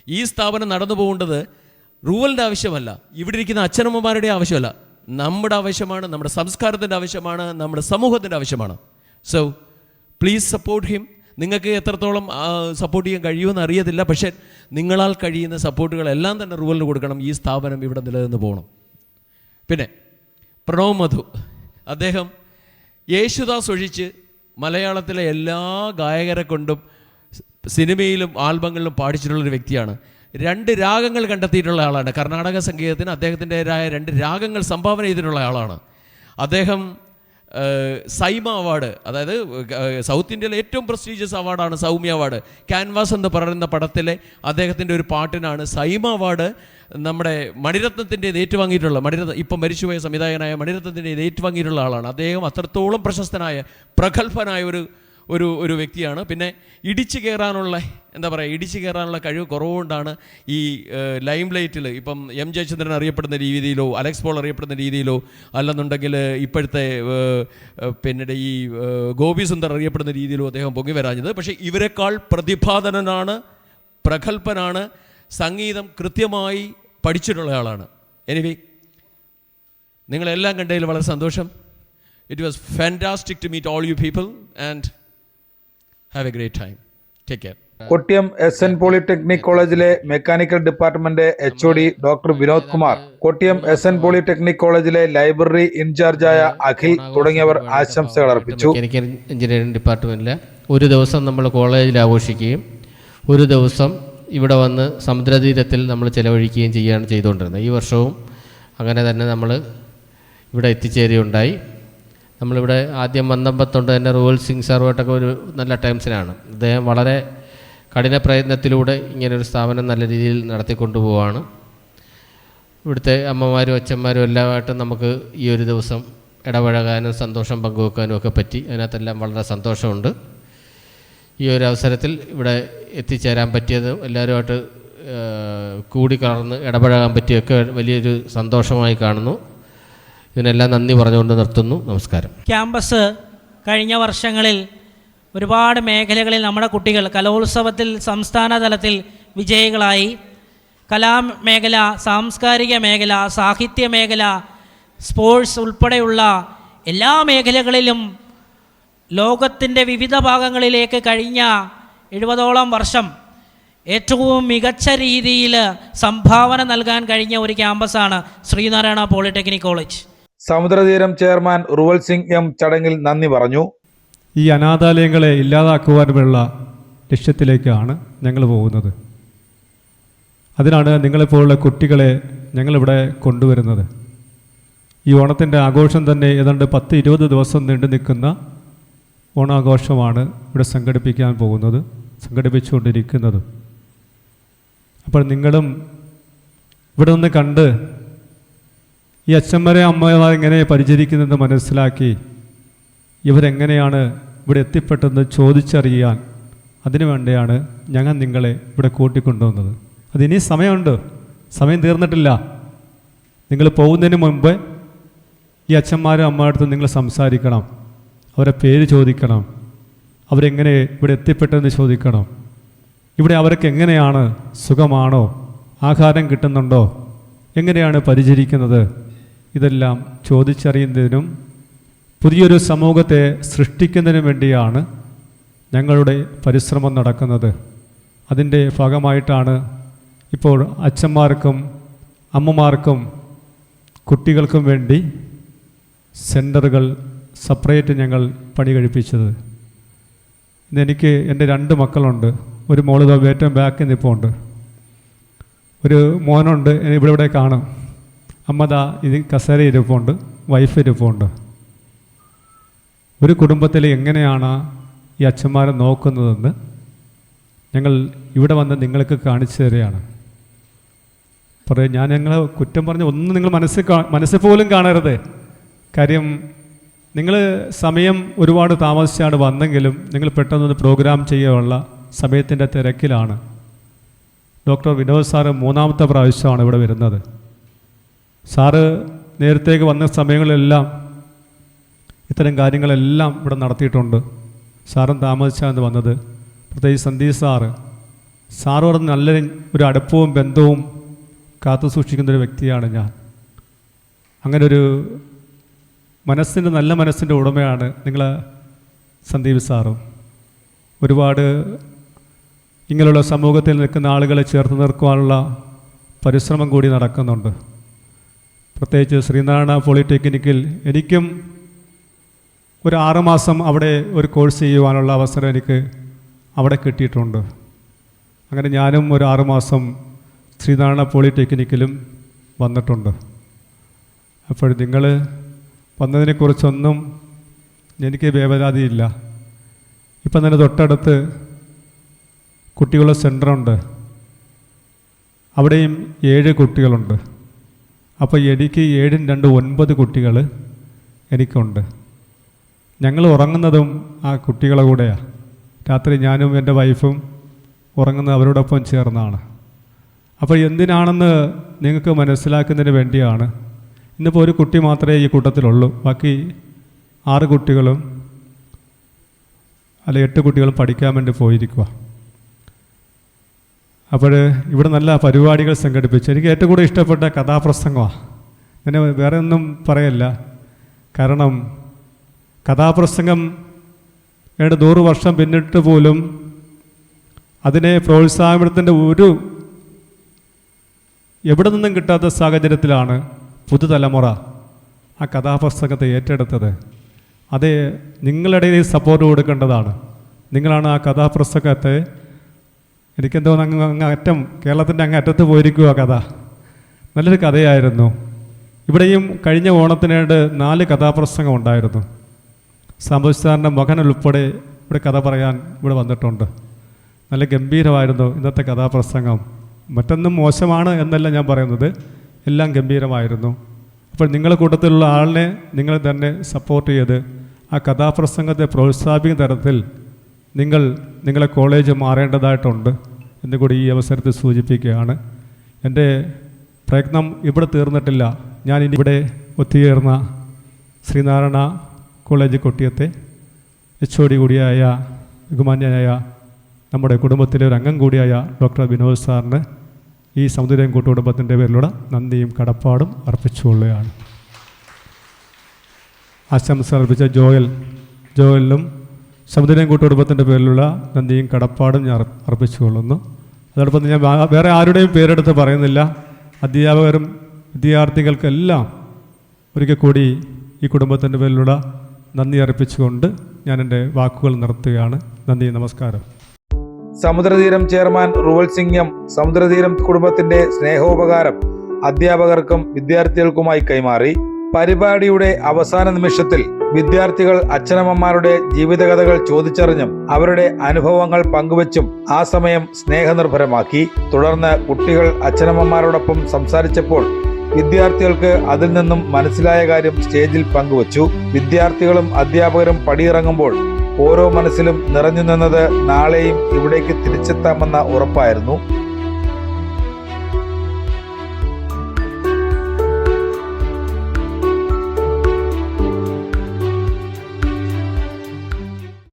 ഈ സ്ഥാപനം നടന്നു പോകേണ്ടത് റൂവലിൻ്റെ ആവശ്യമല്ല, ഇവിടെ ഇരിക്കുന്ന അച്ഛനമ്മമാരുടെ ആവശ്യമല്ല, നമ്മുടെ ആവശ്യമാണ്, നമ്മുടെ സംസ്കാരത്തിൻ്റെ ആവശ്യമാണ്, നമ്മുടെ സമൂഹത്തിൻ്റെ ആവശ്യമാണ്. So please support him. നിങ്ങൾക്ക് എത്രത്തോളം സപ്പോർട്ട് ചെയ്യാൻ കഴിയുമെന്ന് അറിയത്തില്ല, പക്ഷേ നിങ്ങളാൽ കഴിയുന്ന സപ്പോർട്ടുകളെല്ലാം തന്നെ റൂവലിന് കൊടുക്കണം. ഈ സ്ഥാപനം ഇവിടെ നിലനിന്ന് പോകണം. പിന്നെ പ്രണവ് മധു, അദ്ദേഹം യേശുദാസ് ഒഴിച്ച് മലയാളത്തിലെ എല്ലാ ഗായകരെ കൊണ്ടും സിനിമയിലും ആൽബങ്ങളിലും പാടിച്ചിട്ടുള്ളൊരു വ്യക്തിയാണ്. 2 രാഗങ്ങൾ കണ്ടെത്തിയിട്ടുള്ള ആളാണ്. കർണാടക സംഗീതത്തിന് അദ്ദേഹത്തിൻ്റെതായ 2 രാഗങ്ങൾ സംഭാവന ചെയ്തിട്ടുള്ള ആളാണ്. അദ്ദേഹം സൈമ അവാർഡ്, അതായത് സൗത്ത് ഇന്ത്യയിലെ ഏറ്റവും പ്രസ്റ്റീജിയസ് അവാർഡാണ് സൗമ്യ അവാർഡ്. ക്യാൻവാസ് എന്ന് പറയുന്ന പടത്തിലെ അദ്ദേഹത്തിൻ്റെ ഒരു പാട്ടിനാണ് സൈമ അവാർഡ് നമ്മുടെ മണിരത്നത്തിൻ്റെ ഏറ്റുവാങ്ങിയിട്ടുള്ള ഇപ്പം മരിച്ചുപോയ സംവിധായകനായ മണിരത്നത്തിൻ്റെ ഏറ്റുവാങ്ങിയിട്ടുള്ള ആളാണ്. അദ്ദേഹം അത്രത്തോളം പ്രശസ്തനായ പ്രഗത്ഭനായ ഒരു വ്യക്തിയാണ്. പിന്നെ ഇടിച്ചു കയറാനുള്ള കഴിവ് കുറവുകൊണ്ടാണ് ഈ ലൈം ലൈറ്റിൽ ഇപ്പം എം ജയചന്ദ്രൻ അറിയപ്പെടുന്ന രീതിയിലോ അലക്സ് പോൾ അറിയപ്പെടുന്ന രീതിയിലോ അല്ലെന്നുണ്ടെങ്കിൽ ഇപ്പോഴത്തെ പിന്നീട് ഈ ഗോപി സുന്ദർ അറിയപ്പെടുന്ന രീതിയിലോ അദ്ദേഹം പൊങ്ങി വരാഞ്ഞത്. പക്ഷേ ഇവരെക്കാൾ പ്രതിഭാധനനാണ്, പ്രഗത്ഭനാണ്, സംഗീതം കൃത്യമായി പഠിച്ചിട്ടുള്ള ആളാണ്. എനിവേ, നിങ്ങളെല്ലാം കണ്ടതിൽ വളരെ സന്തോഷം. It was fantastic to meet all you people and have a great time. Take care. Kottiyam SN polytechnic കോളേജിലെ mechanical department HOD doctor Vinod Kumar, Kottiyam SN polytechnic കോളേജിലെ ലൈബ്രറി ഇൻചാർജായ അഖിൽ തുടങ്ങിയവർ ആശംസകൾ അർപ്പിച്ചു. മെക്കാനിക്കൽ എഞ്ചിനീയറിംഗ് ഡിപ്പാർട്ട്മെന്റിൽ ഒരു ദിവസം നമ്മൾ കോളേജിൽ ആഘോഷിക്കുകയും ഒരു ദിവസം ഇവിടെ വന്ന് സമുദ്രതീരത്തിൽ നമ്മൾ ചിലവഴിക്കുകയും ചെയ്യുകയാണ് ചെയ്തുകൊണ്ടിരുന്നത്. ഈ വർഷവും അങ്ങനെ തന്നെ നമ്മൾ ഇവിടെ എത്തിച്ചേരുകയുണ്ടായി. നമ്മളിവിടെ ആദ്യം വന്നപ്പത്തൊണ്ട് തന്നെ റൂവൽ സിംഗ് സാറുമായിട്ടൊക്കെ ഒരു നല്ല ടൈംസിനാണ്. അദ്ദേഹം വളരെ കഠിന പ്രയത്നത്തിലൂടെ ഇങ്ങനൊരു സ്ഥാപനം നല്ല രീതിയിൽ നടത്തിക്കൊണ്ടുപോവാണ്. ഇവിടുത്തെ അമ്മമാരും അച്ഛന്മാരും എല്ലാമായിട്ടും നമുക്ക് ഈ ഒരു ദിവസം ഇടപഴകാനും സന്തോഷം പങ്കുവെക്കാനും ഒക്കെ പറ്റി. അതിനകത്തെല്ലാം വളരെ സന്തോഷമുണ്ട്. ഈ ഒരു അവസരത്തിൽ ഇവിടെ എത്തിച്ചേരാൻ പറ്റിയതും എല്ലാവരുമായിട്ട് കൂടിക്കലർന്ന് ഇടപഴകാൻ പറ്റിയൊക്കെ വലിയൊരു സന്തോഷമായി കാണുന്നു. ഇതിനെല്ലാം നന്ദി പറഞ്ഞുകൊണ്ട് നിർത്തുന്നു. നമസ്കാരം. ക്യാമ്പസ് കഴിഞ്ഞ വർഷങ്ങളിൽ ഒരുപാട് മേഖലകളിൽ നമ്മുടെ കുട്ടികൾ കലോത്സവത്തിൽ സംസ്ഥാന തലത്തിൽ വിജയികളായി. കലാമേഖല, സാംസ്കാരിക മേഖല, സാഹിത്യ മേഖല, സ്പോർട്സ് ഉൾപ്പെടെയുള്ള എല്ലാ മേഖലകളിലും ലോകത്തിൻ്റെ വിവിധ ഭാഗങ്ങളിലേക്ക് കഴിഞ്ഞ 70ഓളം വർഷം ഏറ്റവും മികച്ച രീതിയിൽ സംഭാവന നൽകാൻ കഴിഞ്ഞ ഒരു ക്യാമ്പസാണ് Sreenarayana polytechnic college. Samudratheeram chairman Ruval Singh M ചടങ്ങിൽ നന്ദി പറഞ്ഞു. ഈ അനാഥാലയങ്ങളെ ഇല്ലാതാക്കുവാനുള്ള ലക്ഷ്യത്തിലേക്കാണ് ഞങ്ങൾ പോകുന്നത്. അതിനാണ് നിങ്ങളെപ്പോലുള്ള കുട്ടികളെ ഞങ്ങളിവിടെ കൊണ്ടുവരുന്നത്. ഈ ഓണത്തിൻ്റെ ആഘോഷം തന്നെ ഏതാണ്ട് 10-20 ദിവസം നീണ്ടു നിൽക്കുന്ന ഓണാഘോഷമാണ് ഇവിടെ സംഘടിപ്പിച്ചുകൊണ്ടിരിക്കുന്നത്. അപ്പോൾ നിങ്ങളും ഇവിടെ നിന്ന് കണ്ട് ഈ അച്ഛന്മാരെ അമ്മമാരെ എങ്ങനെ പരിചരിക്കുന്നതെന്ന് മനസ്സിലാക്കി ഇവരെങ്ങനെയാണ് ഇവിടെ എത്തിപ്പെട്ടതെന്ന് ചോദിച്ചറിയാൻ അതിനു വേണ്ടിയാണ് ഞങ്ങൾ നിങ്ങളെ ഇവിടെ കൂട്ടിക്കൊണ്ടുവന്നത്. അതിനി സമയമുണ്ട്, സമയം തീർന്നിട്ടില്ല. നിങ്ങൾ പോകുന്നതിന് മുമ്പ് ഈ അച്ഛന്മാരും അമ്മയുടെ നിങ്ങൾ സംസാരിക്കണം, അവരെ പേര് ചോദിക്കണം, അവരെങ്ങനെ ഇവിടെ എത്തിപ്പെട്ടതെന്ന് ചോദിക്കണം. ഇവിടെ അവർക്ക് എങ്ങനെയാണ്, സുഖമാണോ, ആഹാരം കിട്ടുന്നുണ്ടോ, എങ്ങനെയാണ് പരിചരിക്കുന്നത്, ഇതെല്ലാം ചോദിച്ചറിയുന്നതിനും പുതിയൊരു സമൂഹത്തെ സൃഷ്ടിക്കുന്നതിനും വേണ്ടിയാണ് ഞങ്ങളുടെ പരിശ്രമം നടക്കുന്നത്. അതിൻ്റെ ഭാഗമായിട്ടാണ് ഇപ്പോൾ അച്ഛന്മാർക്കും അമ്മമാർക്കും കുട്ടികൾക്കും വേണ്ടി സെൻ്ററുകൾ സെപ്പറേറ്റ് ഞങ്ങൾ പണി കഴിപ്പിച്ചത്. ഇന്നെനിക്ക് എൻ്റെ 2 മക്കളുണ്ട്. ഒരു മോള് ഏറ്റവും ബാക്കിൽ നിൽപ്പുണ്ട്, ഒരു മോനുണ്ട് ഇവിടെ കാണും. അമ്മദാ ഇത് കസേര ഇരിപ്പുണ്ട്, വൈഫ് ഇരിപ്പുണ്ട്. ഒരു കുടുംബത്തിൽ എങ്ങനെയാണ് ഈ അച്ഛന്മാരെ നോക്കുന്നതെന്ന് ഞങ്ങൾ ഇവിടെ വന്ന് നിങ്ങൾക്ക് കാണിച്ചു തരികയാണ്. ഞാൻ ഞങ്ങൾ കുറ്റം പറഞ്ഞ് ഒന്നും നിങ്ങൾ മനസ്സിൽ പോലും കാണരുത്. കാര്യം നിങ്ങൾ സമയം ഒരുപാട് താമസിച്ചാണ് വന്നെങ്കിലും നിങ്ങൾ പെട്ടെന്നൊന്ന് പ്രോഗ്രാം ചെയ്യാനുള്ള സമയത്തിൻ്റെ തിരക്കിലാണ്. ഡോക്ടർ വിനോദ് സാറ് 3ാമത്തെ പ്രാവശ്യമാണ് ഇവിടെ വരുന്നത്. സാറ് നേരത്തേക്ക് വന്ന സമയങ്ങളിലെല്ലാം ഇത്തരം കാര്യങ്ങളെല്ലാം ഇവിടെ നടത്തിയിട്ടുണ്ട്. സാറും താമസിച്ചാണ് വന്നത്. പ്രത്യേകിച്ച് സന്ദീപ് സാറോട് നല്ലൊരു അടുപ്പവും ബന്ധവും കാത്തു സൂക്ഷിക്കുന്നൊരു വ്യക്തിയാണ് ഞാൻ. അങ്ങനൊരു നല്ല മനസ്സിൻ്റെ ഉടമയാണ് നിങ്ങൾ സന്ദീപ് സാറും. ഒരുപാട് ഇങ്ങനെയുള്ള സമൂഹത്തിൽ നിൽക്കുന്ന ആളുകളെ ചേർത്ത് നിർത്തുവാനുള്ള പരിശ്രമം കൂടി നടക്കുന്നുണ്ട്. പ്രത്യേകിച്ച് ശ്രീനാരായണ പോളിടെക്നിക്കിൽ എനിക്കും ഒരു 6 മാസം അവിടെ ഒരു കോഴ്സ് ചെയ്യുവാനുള്ള അവസരം എനിക്ക് അവിടെ കിട്ടിയിട്ടുണ്ട്. അങ്ങനെ ഞാനും ഒരു 6 മാസം ശ്രീനാരായണ പോളിടെക്നിക്കിലും വന്നിട്ടുണ്ട്. അപ്പോൾ നിങ്ങൾ വന്നതിനെക്കുറിച്ചൊന്നും എനിക്ക് വേവലാതിയില്ല. ഇപ്പം തന്നെ തൊട്ടടുത്ത് കുട്ടികളുടെ സെൻ്ററുണ്ട്. അവിടെയും 7 കുട്ടികളുണ്ട്. അപ്പോൾ എനിക്ക് 7 × 2 9 കുട്ടികൾ എനിക്കുണ്ട്. ഞങ്ങൾ ഉറങ്ങുന്നതും ആ കുട്ടികളെ കൂടെയാണ്. രാത്രി ഞാനും എൻ്റെ വൈഫും ഉറങ്ങുന്നത് അവരോടൊപ്പം ചേർന്നാണ്. അപ്പോൾ എന്തിനാണെന്ന് നിങ്ങൾക്ക് മനസ്സിലാക്കുന്നതിന് വേണ്ടിയാണ്. ഇന്നിപ്പോൾ ഒരു കുട്ടി മാത്രമേ ഈ കൂട്ടത്തിലുള്ളൂ. ബാക്കി 6 കുട്ടികളും 8 കുട്ടികളും പഠിക്കാൻ വേണ്ടി പോയിരിക്കുക. അപ്പോൾ ഇവിടെ നല്ല പരിപാടികൾ സംഘടിപ്പിച്ചു. എനിക്ക് ഏറ്റവും കൂടുതൽ ഇഷ്ടപ്പെട്ട കഥാപ്രസംഗമാണ്. ഞാൻ വേറെ ഒന്നും പറയല്ല. കാരണം കഥാപ്രസംഗം 100 വർഷം പിന്നിട്ട് പോലും അതിനെ പ്രോത്സാഹനത്തിൻ്റെ എവിടെ നിന്നും കിട്ടാത്ത സാഹചര്യത്തിലാണ് പുതുതലമുറ ആ കഥാപ്രസംഗത്തെ ഏറ്റെടുത്തത്. അത് നിങ്ങളുടെ സപ്പോർട്ട് കൊടുക്കേണ്ടതാണ്. നിങ്ങളാണ് ആ കഥാപ്രസംഗത്തെ, എനിക്കെന്തോ അങ്ങ് അറ്റം, കേരളത്തിൻ്റെ അങ്ങ് അറ്റത്ത് പോയിരിക്കുക കഥ. നല്ലൊരു കഥയായിരുന്നു. ഇവിടെയും കഴിഞ്ഞ ഓണത്തിനായിട്ട് 4 കഥാപ്രസംഗം ഉണ്ടായിരുന്നു. സാമ്പുസാറിൻ്റെ മകൻ ഉൾപ്പെടെ ഇവിടെ കഥ പറയാൻ ഇവിടെ വന്നിട്ടുണ്ട്. നല്ല ഗംഭീരമായിരുന്നു ഇന്നത്തെ കഥാപ്രസംഗം. മറ്റൊന്നും മോശമാണ് എന്നല്ല ഞാൻ പറയുന്നത്, എല്ലാം ഗംഭീരമായിരുന്നു. അപ്പോൾ നിങ്ങളുടെ കൂട്ടത്തിലുള്ള ആളിനെ നിങ്ങൾ തന്നെ സപ്പോർട്ട് ചെയ്ത് ആ കഥാപ്രസംഗത്തെ പ്രോത്സാഹിപ്പിക്കുന്ന തരത്തിൽ നിങ്ങളെ കോളേജ് മാറേണ്ടതായിട്ടുണ്ട് എന്ന് കൂടി ഈ അവസരത്തിൽ സൂചിപ്പിക്കുകയാണ്. എൻ്റെ പ്രയത്നം ഇവിടെ തീർന്നിട്ടില്ല. ഞാൻ ഇനി ഇവിടെ ഒത്തുചേർന്ന ശ്രീനാരായണ കോളേജ് കൊട്ടിയത്തെ HOD കൂടിയായ ബഹുമാന്യനായ നമ്മുടെ കുടുംബത്തിലെ ഒരു അംഗം കൂടിയായ ഡോക്ടർ വിനോദ് സാറിന് ഈ സമുദ്രം കൂട്ടുകുടുംബത്തിൻ്റെ പേരിലുള്ള നന്ദിയും കടപ്പാടും അർപ്പിച്ചുകൊള്ളുകയാണ്. ആശംസ അർപ്പിച്ച ജോയലിനും സമുദ്രം കൂട്ടുകുടുംബത്തിൻ്റെ പേരിലുള്ള നന്ദിയും കടപ്പാടും ഞാൻ അർപ്പിച്ചുകൊള്ളുന്നു. അതോടൊപ്പം ഞാൻ വേറെ ആരുടെയും പേരെടുത്ത് പറയുന്നില്ല. അധ്യാപകരും വിദ്യാർത്ഥികൾക്കെല്ലാം ഒരിക്കൽ കൂടി ഈ കുടുംബത്തിൻ്റെ പേരിലുള്ള നന്ദി അർപ്പിച്ചുകൊണ്ട് ഞാൻ എൻ്റെ വാക്കുകൾ നിർത്തുകയാണ്. നന്ദി, നമസ്കാരം. സമുദ്രതീരം ചെയർമാൻ റുവൽ സിംഗ് എം സമുദ്രതീരം കുടുംബത്തിന്റെ സ്നേഹോപകാരം അധ്യാപകർക്കും വിദ്യാർത്ഥികൾക്കുമായി കൈമാറി. പരിപാടിയുടെ അവസാന നിമിഷത്തിൽ വിദ്യാർത്ഥികൾ അച്ഛനമ്മമാരുടെ ജീവിതകഥകൾ ചോദിച്ചറിഞ്ഞും അവരുടെ അനുഭവങ്ങൾ പങ്കുവച്ചും ആ സമയം സ്നേഹനിർഭരമാക്കി. തുടർന്ന് കുട്ടികൾ അച്ഛനമ്മമാരോടൊപ്പം സംസാരിച്ചപ്പോൾ വിദ്യാർത്ഥികൾക്ക് അതിൽ നിന്നും മനസ്സിലായ കാര്യം സ്റ്റേജിൽ പങ്കുവച്ചു. വിദ്യാർത്ഥികളും അധ്യാപകരും പടിയിറങ്ങുമ്പോൾ ഓരോ മനസ്സിലും നിറഞ്ഞു നിന്നത് നാളെയും ഇവിടേക്ക് തിരിച്ചെത്താമെന്ന ഉറപ്പായിരുന്നു.